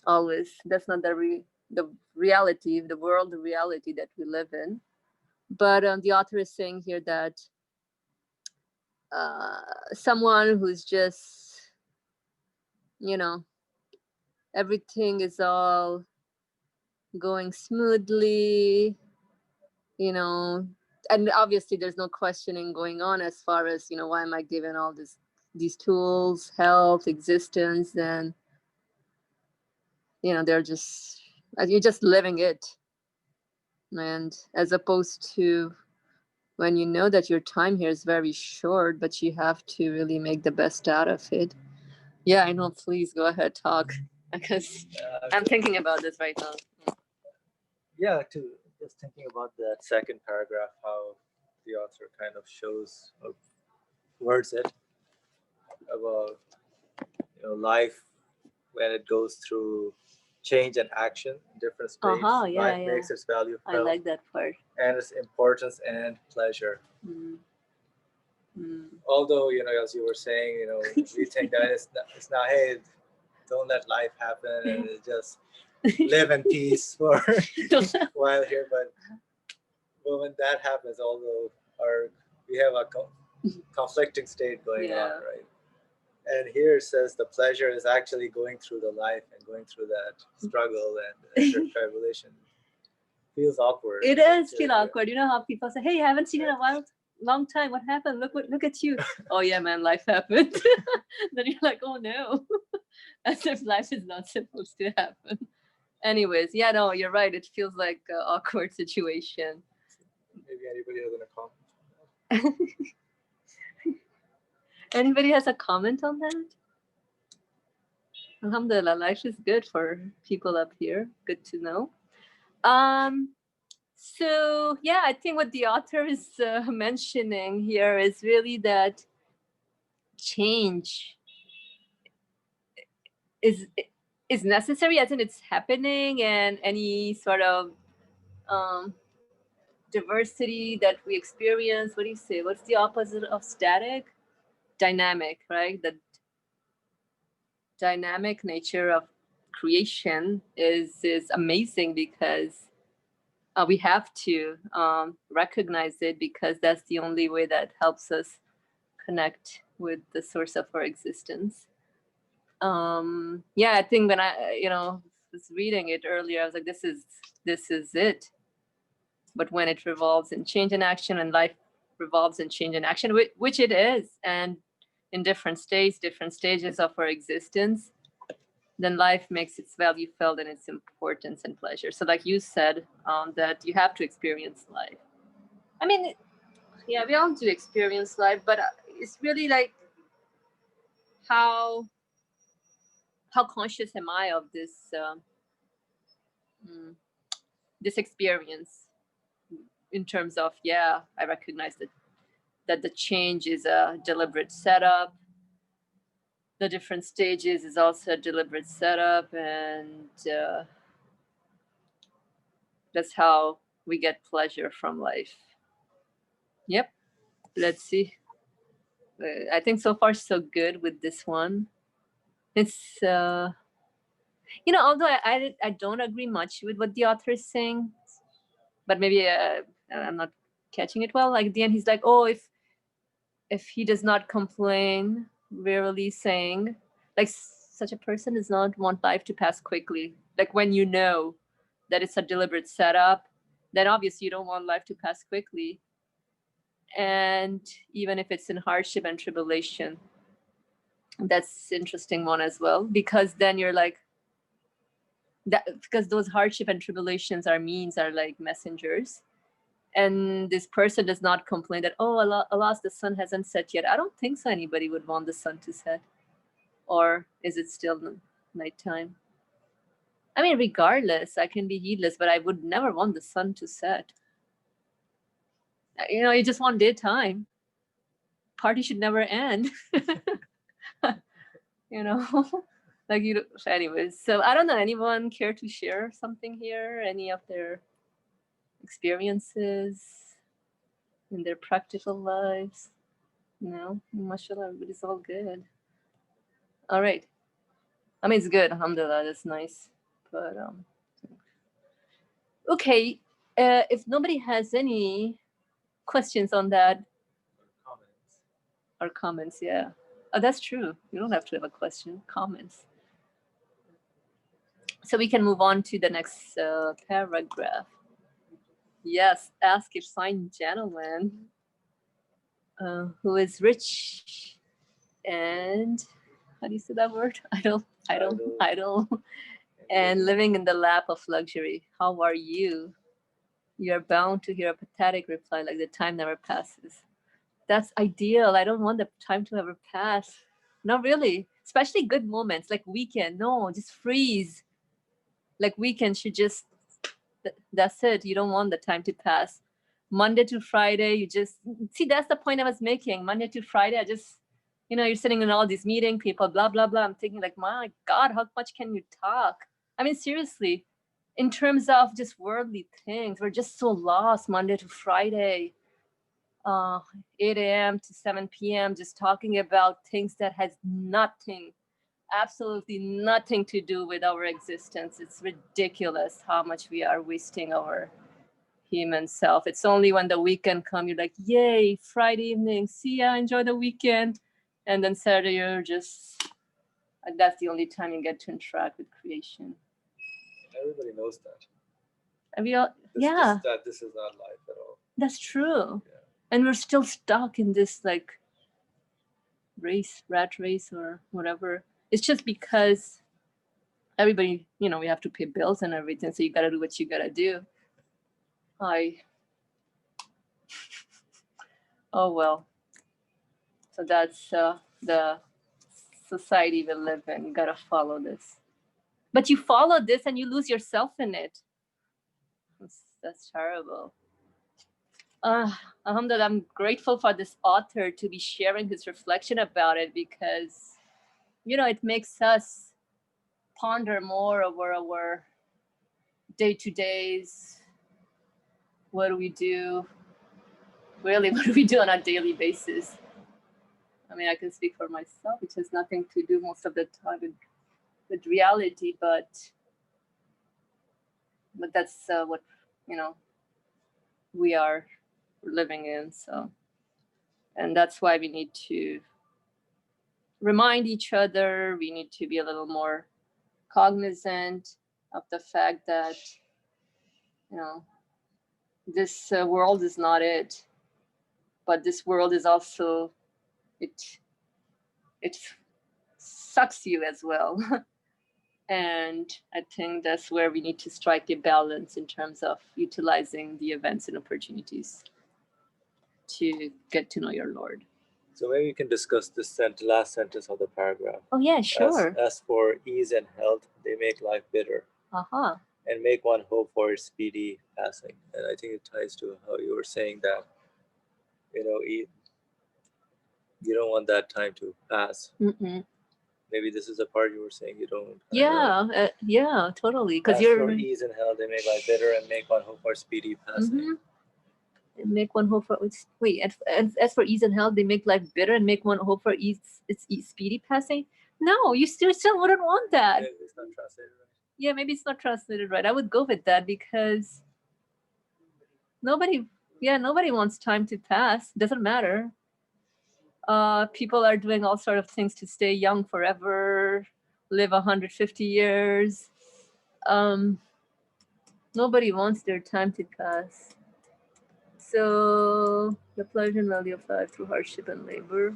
always, that's not the reality, the world reality that we live in. But the author is saying here that someone who's just, you know, everything is all going smoothly, you know, and obviously there's no questioning going on as far as, you know, why am I given all these tools, health, existence, and, you know, they're just, you're just living it. And as opposed to when you know that your time here is very short, but you have to really make the best out of it. Yeah, I know. Please go ahead, talk, because I'm thinking about this right now. Yeah, just thinking about that second paragraph, how the author kind of shows or words it about, you know, life when it goes through change and action in different states. Yeah, life yeah. makes its value felt. I like that part. And its importance and pleasure. Although, you know, as you were saying, you know, we think that it's not, hey, don't let life happen and just live in peace for a while here. But when that happens, although we have a conflicting state going on, right? And here it says the pleasure is actually going through the life and going through that struggle and tribulation. Feels awkward. It does feel awkward. You know how people say, hey, I haven't seen you in a long time. What happened? Look at you. Oh yeah, man, life happened. Then you're like, oh no. As if life is not supposed to happen. Anyways, yeah, no, you're right. It feels like an awkward situation. Maybe anybody has a comment. Anybody has a comment on that? Alhamdulillah, life is good for people up here. Good to know. So yeah, I think what the author is mentioning here is really that change is necessary, as in it's happening, and any sort of diversity that we experience. What do you say? What's the opposite of static? Dynamic, right? The dynamic nature of creation is amazing because we have to recognize it, because that's the only way that helps us connect with the source of our existence. Yeah, I think when I, you know, was reading it earlier, I was like, this is it. But when it revolves in change and action, and life revolves in change and action, which it is, and in different stages of our existence, then life makes its value felt and its importance and pleasure. So like you said, that you have to experience life. I mean, yeah, we all do experience life, but it's really like how conscious am I of this this experience, in terms of, yeah, I recognize that the change is a deliberate setup. The different stages is also a deliberate setup, and that's how we get pleasure from life. Yep. Let's see. I think so far so good with this one. It's you know, although I don't agree much with what the author is saying, but maybe I'm not catching it well. Like at the end, he's like, oh, if he does not complain, wearily saying, like such a person does not want life to pass quickly. Like when you know that it's a deliberate setup, then obviously you don't want life to pass quickly. And even if it's in hardship and tribulation, that's interesting one as well, because then you're like, that because those hardship and tribulations are means, are like messengers. And this person does not complain that, oh, alas, the sun hasn't set yet. I don't think so anybody would want the sun to set. Or is it still nighttime? I mean, regardless, I can be heedless, but I would never want the sun to set. You know, you just want daytime. Party should never end. You know, like you. Anyways, so I don't know. Anyone care to share something here? Any of their experiences in their practical lives? No, mashallah, everybody's all good. All right. I mean, it's good. Alhamdulillah, that's nice. But okay. If nobody has any questions on that or comments, yeah. Oh, that's true. You don't have to have a question. Comments. So we can move on to the next paragraph. Yes, ask if fine gentleman who is rich and how do you say that word? Idle, and living in the lap of luxury. How are you? You are bound to hear a pathetic reply like the time never passes. That's ideal. I don't want the time to ever pass. Not really. Especially good moments like weekend. No, just freeze. Like weekend should just, that's it. You don't want the time to pass. Monday to Friday, you just, see, that's the point I was making. Monday to Friday, I just, you know, you're sitting in all these meeting, people, blah, blah, blah. I'm thinking like, my God, how much can you talk? I mean, seriously, in terms of just worldly things, we're just so lost Monday to Friday, 8 a.m. to 7 p.m., just talking about things that has nothing, absolutely nothing to do with our existence. It's ridiculous how much we are wasting our human self. It's only when the weekend comes, you're like, yay, Friday evening, see ya, enjoy the weekend. And then Saturday, you're just, that's the only time you get to interact with creation. Everybody knows that. And we all, yeah. That this is not life at all. That's true. Yeah. And we're still stuck in this like rat race or whatever. It's just because everybody, you know, we have to pay bills and everything. So you got to do what you got to do. Oh, well. So that's the society we live in. You got to follow this. But you follow this and you lose yourself in it. That's terrible. Alhamdulillah, I'm grateful for this author to be sharing his reflection about it, because, you know, it makes us ponder more over our day-to-days. What do we do? Really, what do we do on a daily basis? I mean, I can speak for myself, which has nothing to do most of the time with reality, but that's what, you know, we are living in. So, and that's why we need to remind each other. We need to be a little more cognizant of the fact that, you know, this world is not it, but this world is also, it sucks you as well. And I think that's where we need to strike a balance in terms of utilizing the events and opportunities to get to know your Lord. So maybe we can discuss this last sentence of the paragraph. Oh yeah, sure. As for ease and health, they make life bitter. Uh-huh. And make one hope for its speedy passing. And I think it ties to how you were saying that, you know, you don't want that time to pass. Mm-mm. Maybe this is the part you were saying you don't. Yeah, yeah, totally. Because you're for ease and health, they make life bitter and make one hope for speedy passing. Mm-hmm. make one hope for wait. And as for ease and health, they make life bitter and make one hope for its speedy passing. No, you still wouldn't want that. Maybe it's not translated right. Yeah, maybe it's not translated right. I would go with that because nobody wants time to pass. Doesn't matter. People are doing all sort of things to stay young forever, live 150 years. Nobody wants their time to pass. So the pleasure and value of life through hardship and labor.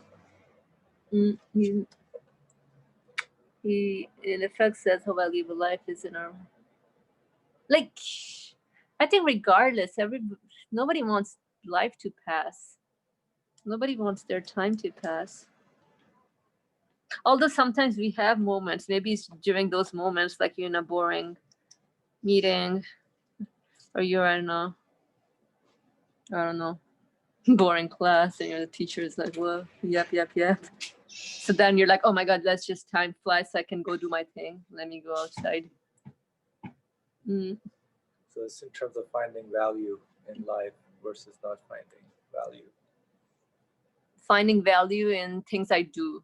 He in effect says how valuable life is in our, like, I think regardless, nobody wants life to pass. Nobody wants their time to pass. Although sometimes we have moments, maybe it's during those moments, like you're in a boring meeting or you're in a, I don't know, boring class and the teacher is like, well, yep. So then you're like, oh my God, let's just time fly so I can go do my thing. Let me go outside. So it's in terms of finding value in life versus not finding value. Finding value in things I do.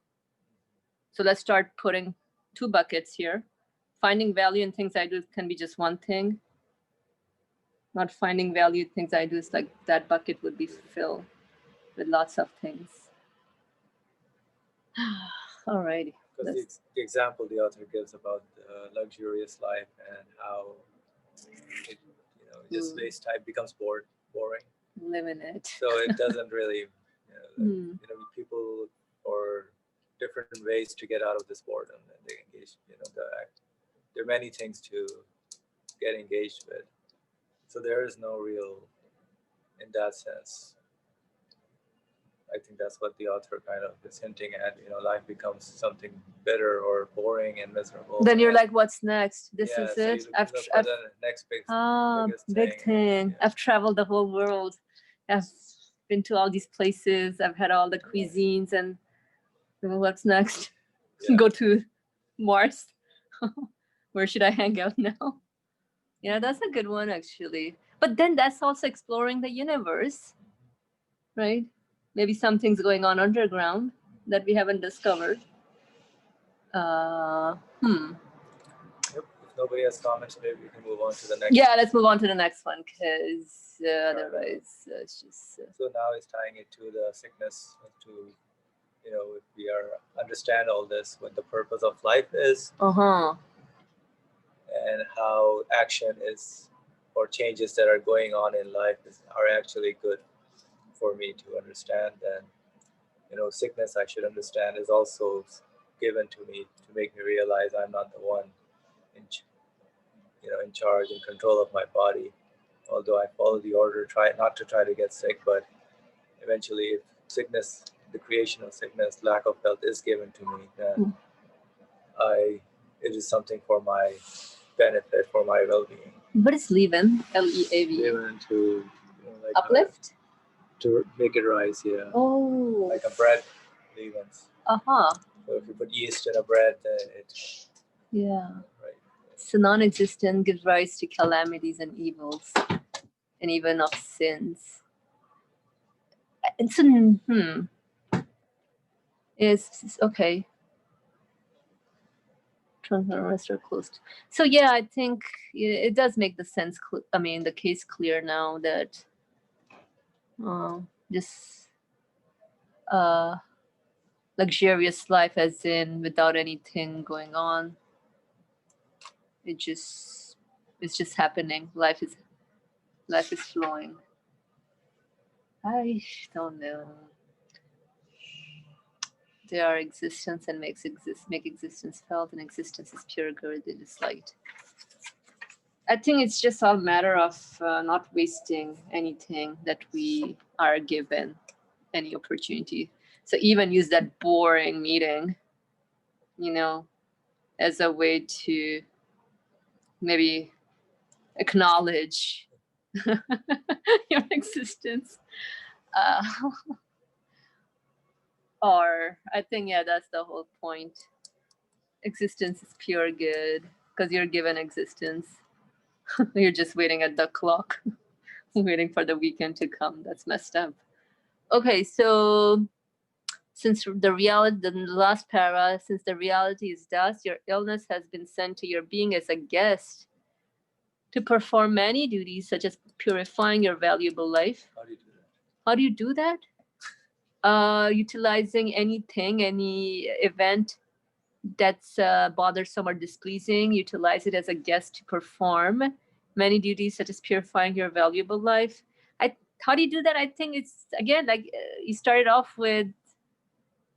So let's start putting 2 buckets here. Finding value in things I do can be just one thing. Not finding value in things I do is like that bucket would be filled with lots of things. Alrighty. Because the example the author gives about the luxurious life and how it, just waste time, becomes boring. Live in it. So it doesn't really, people for different ways to get out of this boredom, and they engage. There are many things to get engaged with. So there is no real, in that sense. I think that's what the author kind of is hinting at. Life becomes something bitter or boring and miserable. Then you're like, what's next? This is so it. I've the next big thing. Yeah. I've traveled the whole world. I've been to all these places. I've had all the cuisines, and what's next? Yeah. Go to Mars. Where should I hang out now? Yeah, that's a good one actually. But then that's also exploring the universe, right? Maybe something's going on underground that we haven't discovered. Yep. If nobody has comments, maybe we can move on to the next. Yeah, let's move on to the next one because otherwise it's just. So now it's tying it to the sickness, to if we understand all this, what the purpose of life is, and how action is, or changes that are going on in life are actually good for me to understand. And sickness, I should understand, is also given to me to make me realize I'm not the one in charge and control of my body. Although I follow the order, try not to get sick, but eventually, if sickness, the creation of sickness, lack of health is given to me, then it is something for my benefit, for my well-being. What is leaven? L-E-A-V. Leaven to uplift? To make it rise, yeah. Oh. Like a bread leavens. So if you put yeast in a bread, then it. Yeah. Right. So non-existent gives rise to calamities and evils, and even of sins. And so, It's okay. Rest are closed. So yeah, I think it does make the sense. The case clear now that just luxurious life, as in without anything going on. It's just happening. Life is flowing. I don't know. They are existence and make existence felt, and existence is pure good. It is light. I think it's just a matter of not wasting anything that we are given, any opportunity. So even use that boring meeting, as a way to maybe acknowledge your existence. Or I think, that's the whole point. Existence is pure good because you're given existence. You're just waiting at the clock Waiting for the weekend to come. That's messed up. Okay, so since the last para, since the reality is dust, your illness has been sent to your being as a guest to perform many duties, such as purifying your valuable life. How do you do that? How do you do that? Utilizing anything, any event that's bothersome or displeasing, utilize it as a guest to perform many duties, such as purifying your valuable life. How do you do that? I think it's, again, like you started off with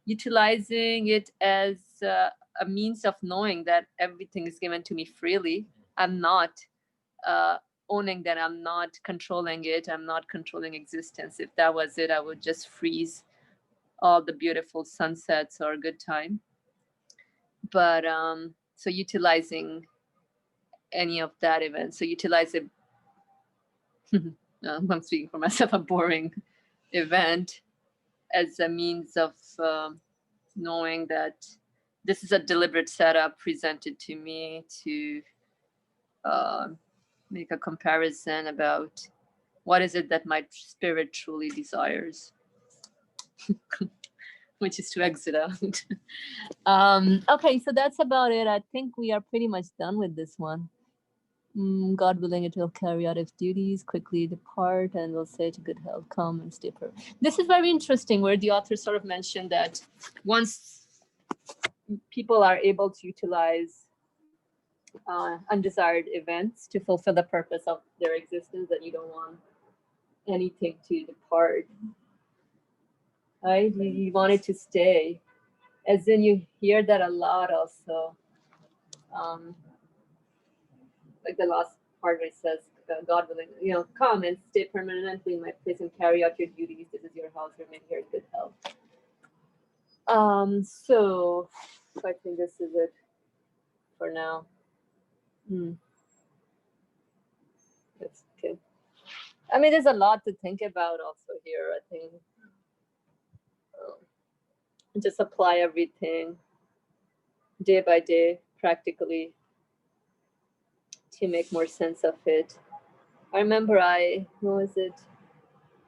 utilizing it as a means of knowing that everything is given to me freely. I'm not owning that. I'm not controlling it. I'm not controlling existence. If that was it, I would just freeze all the beautiful sunsets or good time. But so utilizing any of that event. So utilize it. I'm speaking for myself, a boring event as a means of knowing that this is a deliberate setup presented to me to make a comparison about what is it that my spirit truly desires, which is to exit out. Okay, so that's about it. I think we are pretty much done with this one. God willing, it will carry out its duties, quickly depart, and will say to good health, come and stay per. This is very interesting, where the author sort of mentioned that once people are able to utilize undesired events to fulfill the purpose of their existence, that you don't want anything to depart, right? You want it to stay. As in, you hear that a lot also. Like the last part where it says, God willing, come and stay permanently in my place and carry out your duties. This is your house, remain here in good health. So I think this is it for now. That's okay. I mean, there's a lot to think about also here, I think. Just apply everything day by day, practically, to make more sense of it. I remember I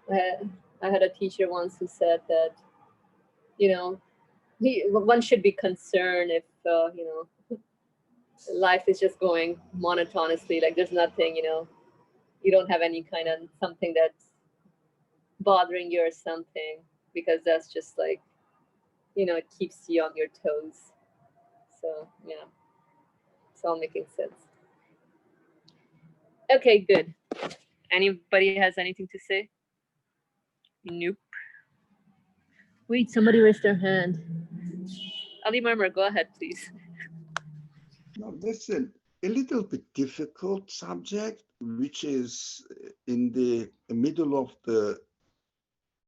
had a teacher once who said that, one should be concerned if, life is just going monotonously, like there's nothing, you don't have any kind of something that's bothering you or something, because that's just like, it keeps you on your toes. So, yeah, it's all making sense. Okay, good. Anybody has anything to say? Nope. Wait, somebody raised their hand. Ali Murmur, go ahead, please. Now, that's a little bit difficult subject, which is in the middle of the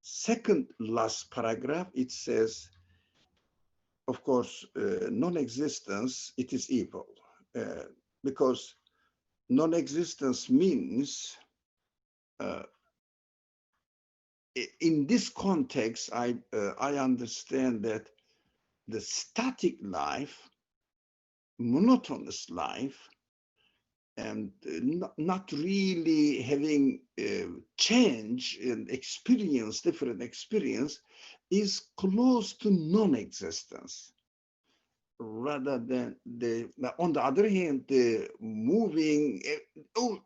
second last paragraph. It says, of course, non-existence, it is evil, because non-existence means, in this context, I understand that the static life, monotonous life, and not really having change and experience, different experience, is close to non-existence. Rather than on the other hand, the moving,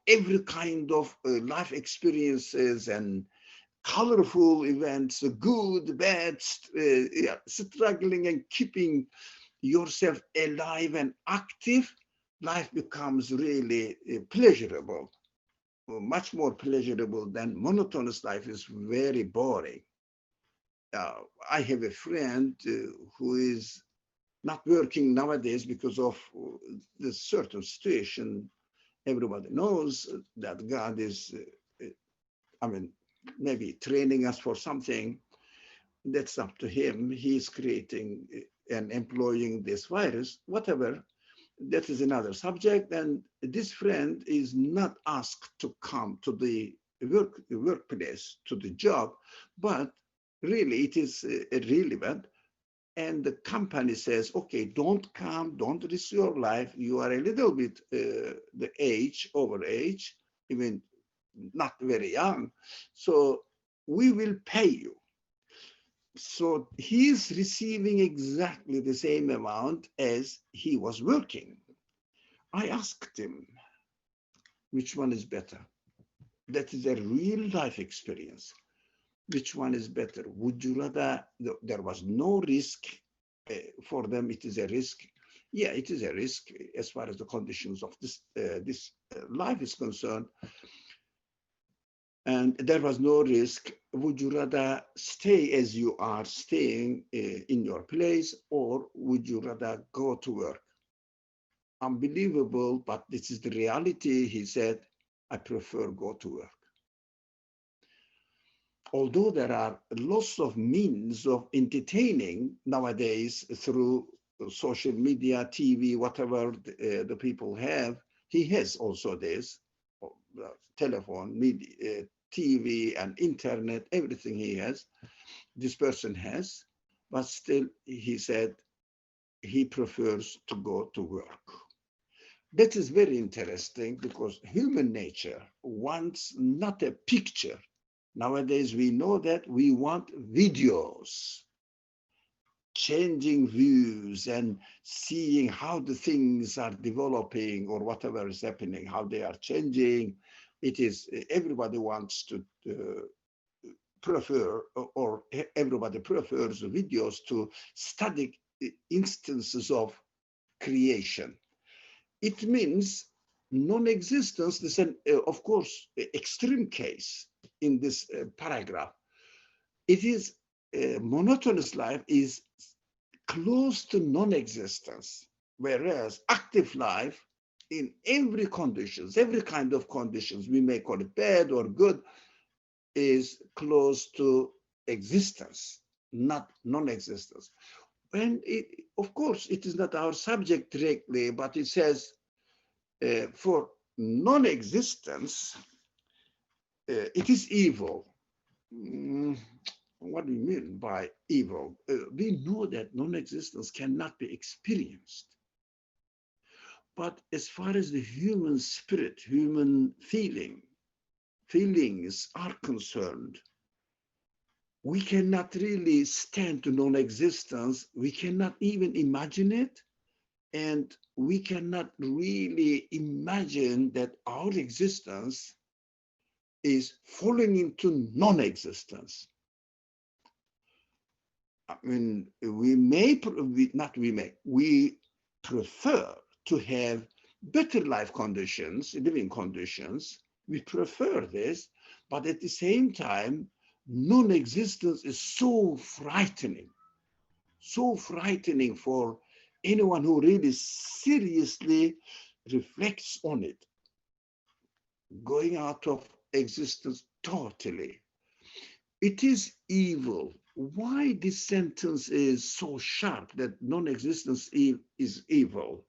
every kind of life experiences and colorful events, the good, bad, struggling and keeping yourself alive and active, life becomes really pleasurable, much more pleasurable than monotonous life is very boring. I have a friend who is not working nowadays because of the certain situation. Everybody knows that God is, maybe training us for something. That's up to him. He's creating and employing this virus, whatever. That is another subject. And this friend is not asked to come to the workplace, to the job, but really it is irrelevant. And the company says, okay, don't come, don't risk your life. You are a little bit the age, over age, even not very young. So we will pay you. So he's receiving exactly the same amount as he was working. I asked him, which one is better? That is a real life experience. Which one is better? Would you rather, there was no risk for them, it is a risk. Yeah, it is a risk as far as the conditions of this life is concerned. And there was no risk. Would you rather stay as you are staying in your place, or would you rather go to work? Unbelievable, but this is the reality. He said, I prefer go to work. Although there are lots of means of entertaining nowadays through social media, TV, whatever the people have, he has also this, telephone, media, TV and internet, everything he has, this person has, but still he said he prefers to go to work. That is very interesting because human nature wants not a picture. Nowadays we know that we want videos, changing views and seeing how the things are developing or whatever is happening, how they are changing. It is, everybody wants to prefer, or everybody prefers videos to study instances of creation. It means non-existence. This is, of course, extreme case in this paragraph. It is monotonous life is close to non-existence, whereas active life in every conditions, every kind of conditions, we may call it bad or good, is close to existence, not non-existence. And it, of course, it is not our subject directly, but it says for non-existence, it is evil. What do you mean by evil? We know that non-existence cannot be experienced. But as far as the human spirit, human feelings are concerned, we cannot really stand to non-existence. We cannot even imagine it. And we cannot really imagine that our existence is falling into non-existence. I mean, we prefer to have better life conditions, living conditions. We prefer this, but at the same time, non-existence is so frightening for anyone who really seriously reflects on it. Going out of existence totally. It is evil. Why this sentence is so sharp that non-existence is evil?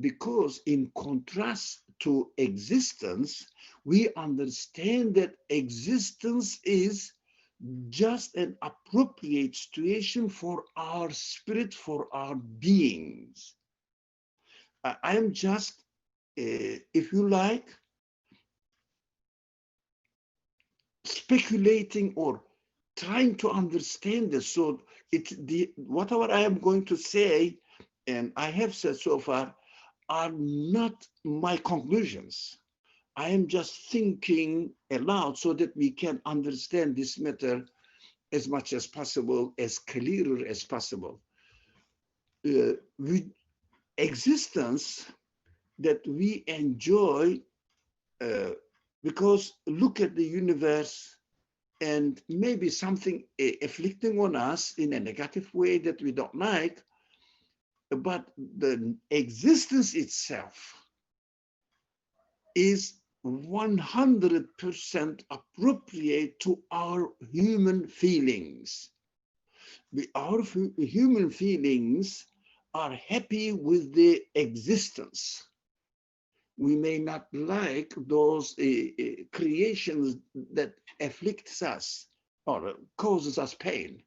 Because in contrast to existence, we understand that existence is just an appropriate situation for our spirit, for our beings. I am just, if you like, speculating or trying to understand this. So whatever I am going to say, and I have said so far, are not my conclusions. I am just thinking aloud so that we can understand this matter as much as possible, as clearer as possible. Existence that we enjoy, because look at the universe and maybe something afflicting on us in a negative way that we don't like, but the existence itself is 100% appropriate to our human feelings. Our human feelings are happy with the existence. We may not like those creations that afflicts us or causes us pain,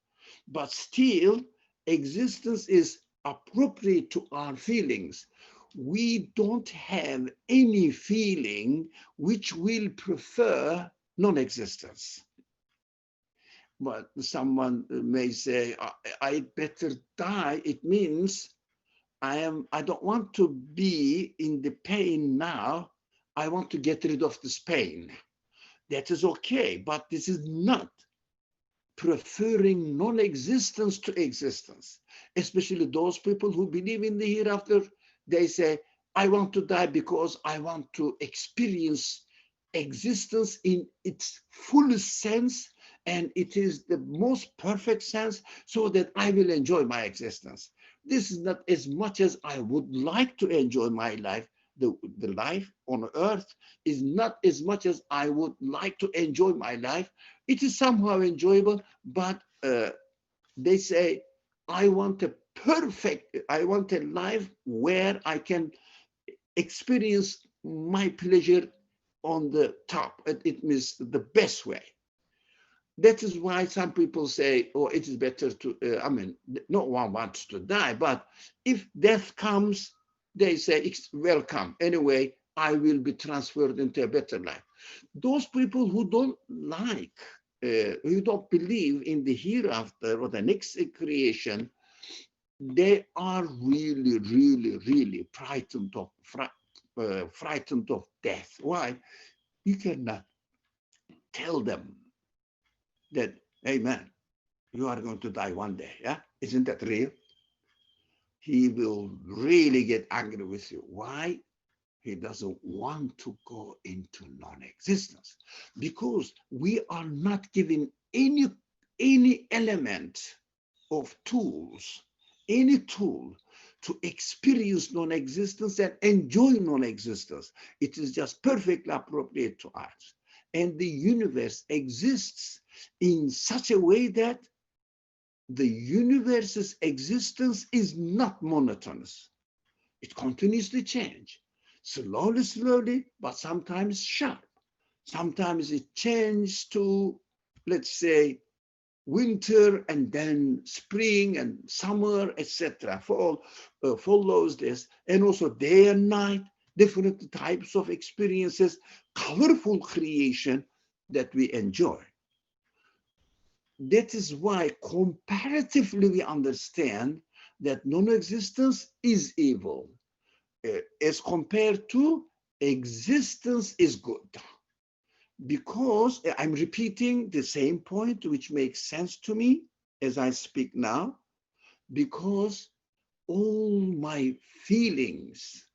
but still existence is appropriate to our feelings. we don't have any feeling which will prefer non-existence. But someone may say, I'd better die. It means I don't want to be in the pain now. I want to get rid of this pain. That is okay, but this is not preferring non-existence to existence. Especially those people who believe in the hereafter, they say, I want to die because I want to experience existence in its fullest sense, and it is the most perfect sense, so that I will enjoy my existence. This is not as much as I would like to enjoy my life. The life on earth is not as much as I would like to enjoy my life. It is somehow enjoyable, but they say, I want a life where I can experience my pleasure on the top. It means the best way. That is why some people say, oh, it is better to, no one wants to die, but if death comes, they say, it's welcome. Anyway, I will be transferred into a better life. Those people who don't like, who don't believe in the hereafter or the next creation, they are really, really, really frightened of death. Why? You cannot tell them that, hey man, you are going to die one day, yeah? Isn't that real? He will really get angry with you. Why? He doesn't want to go into non-existence, because we are not given any element of tools, any tool to experience non-existence and enjoy non-existence. It is just perfectly appropriate to us. And the universe exists in such a way that the universe's existence is not monotonous. It continuously changes, slowly, but sometimes sharp. Sometimes it changes to, let's say, winter and then spring and summer, etc. Fall follows this, and also day and night, different types of experiences, colorful creation that we enjoy. That is why comparatively we understand that non-existence is evil, as compared to existence is good. Because I'm repeating the same point, which makes sense to me as I speak now, because all my feelings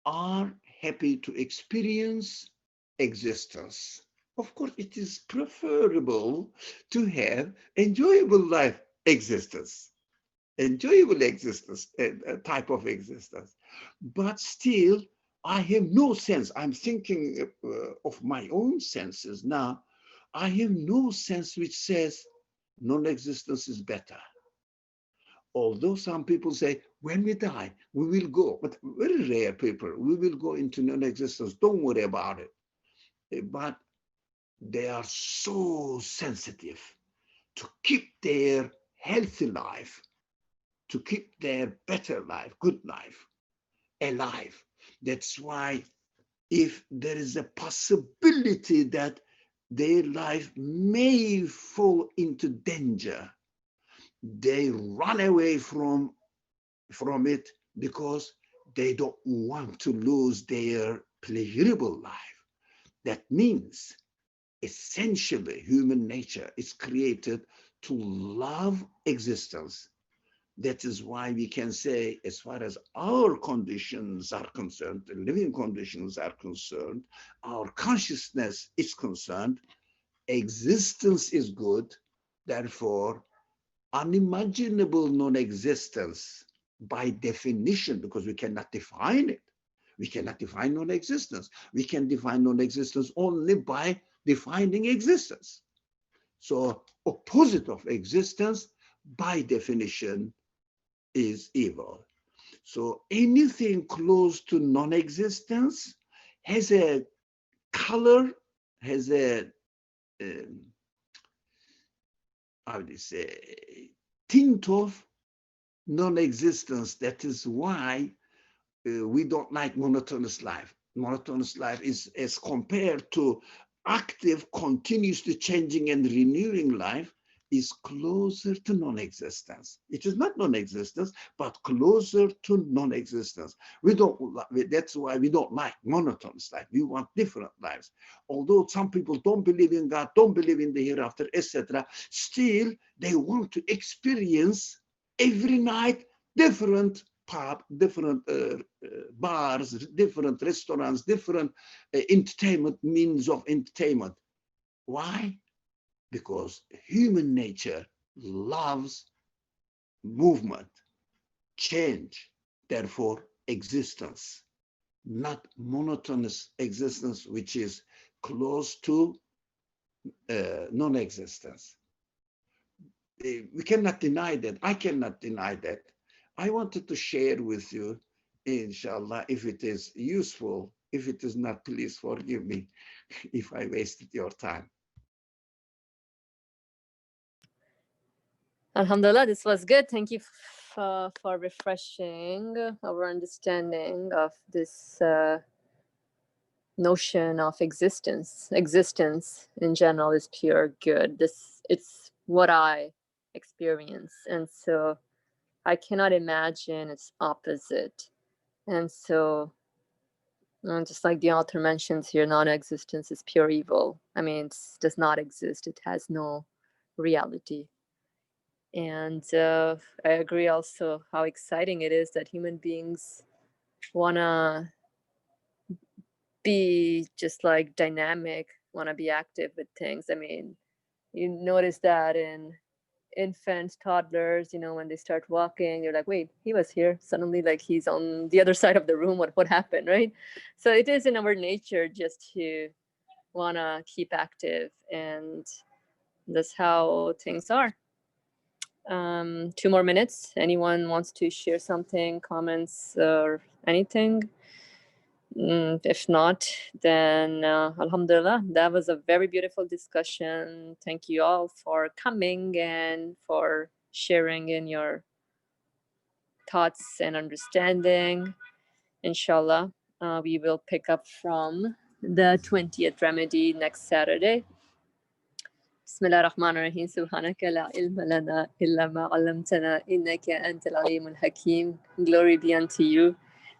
are happy to experience existence. Of course, it is preferable to have enjoyable life existence, enjoyable existence, a type of existence. But still, I have no sense. I'm thinking of my own senses now. I have no sense which says non-existence is better. Although some people say, when we die, we will go, but very rare people, we will go into non-existence. Don't worry about it. But they are so sensitive to keep their healthy life, to keep their better life, good life, alive. That's why if there is a possibility that their life may fall into danger, they run away from it, because they don't want to lose their pleasurable life. That means essentially human nature is created to love existence. That is why we can say, as far as our conditions are concerned, the living conditions are concerned, our consciousness is concerned, existence is good. Therefore, unimaginable non-existence, by definition, because we cannot define it. We cannot define non-existence. We can define non-existence only by defining existence. So opposite of existence, by definition, is evil. So anything close to non-existence has a color, has a, how do you say, tint of non-existence. That is why we don't like monotonous life. Monotonous life is, as compared to active, continuously changing and renewing life, is closer to non-existence. It is not non-existence, but closer to non-existence. That's why we don't like monotonous life. We want different lives. Although some people don't believe in God, don't believe in the hereafter, etc., still they want to experience every night different pub, different bars, different restaurants, different entertainment means of entertainment. Why? Because human nature loves movement, change, therefore existence, not monotonous existence, which is close to non-existence. We cannot deny that. I cannot deny that. I wanted to share with you, inshallah, if it is useful. If it is not, please forgive me if I wasted your time. Alhamdulillah, this was good. Thank you for refreshing our understanding of this notion of existence. Existence in general is pure good. It's what I experience. And so I cannot imagine its opposite. And so just like the author mentions here, non-existence is pure evil. I mean, it does not exist. It has no reality. And I agree also how exciting it is that human beings want to be just like dynamic, want to be active with things. I mean, you notice that in infants, toddlers, when they start walking, you're like, wait, he was here. Suddenly, like, he's on the other side of the room. What happened, right? So it is in our nature just to want to keep active, and that's how things are. 2 more minutes. Anyone wants to share something, comments, or anything? If not, then alhamdulillah, that was a very beautiful discussion. Thank you all for coming and for sharing in your thoughts and understanding. Inshallah, we will pick up from the 20th remedy next Saturday. Bismillah ar-Rahman ar-Rahim. Subhanaka la ilma lana illa ma 'allamtana innaka antal alimul hakim. Glory be unto you.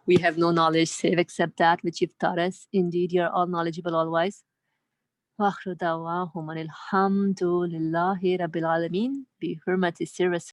We have no knowledge save except that which you've taught us. Indeed, you are all knowledgeable, all wise. Wa akhru da'wahum alhamdulillahi rabbil alameen. Bi hurmati sirri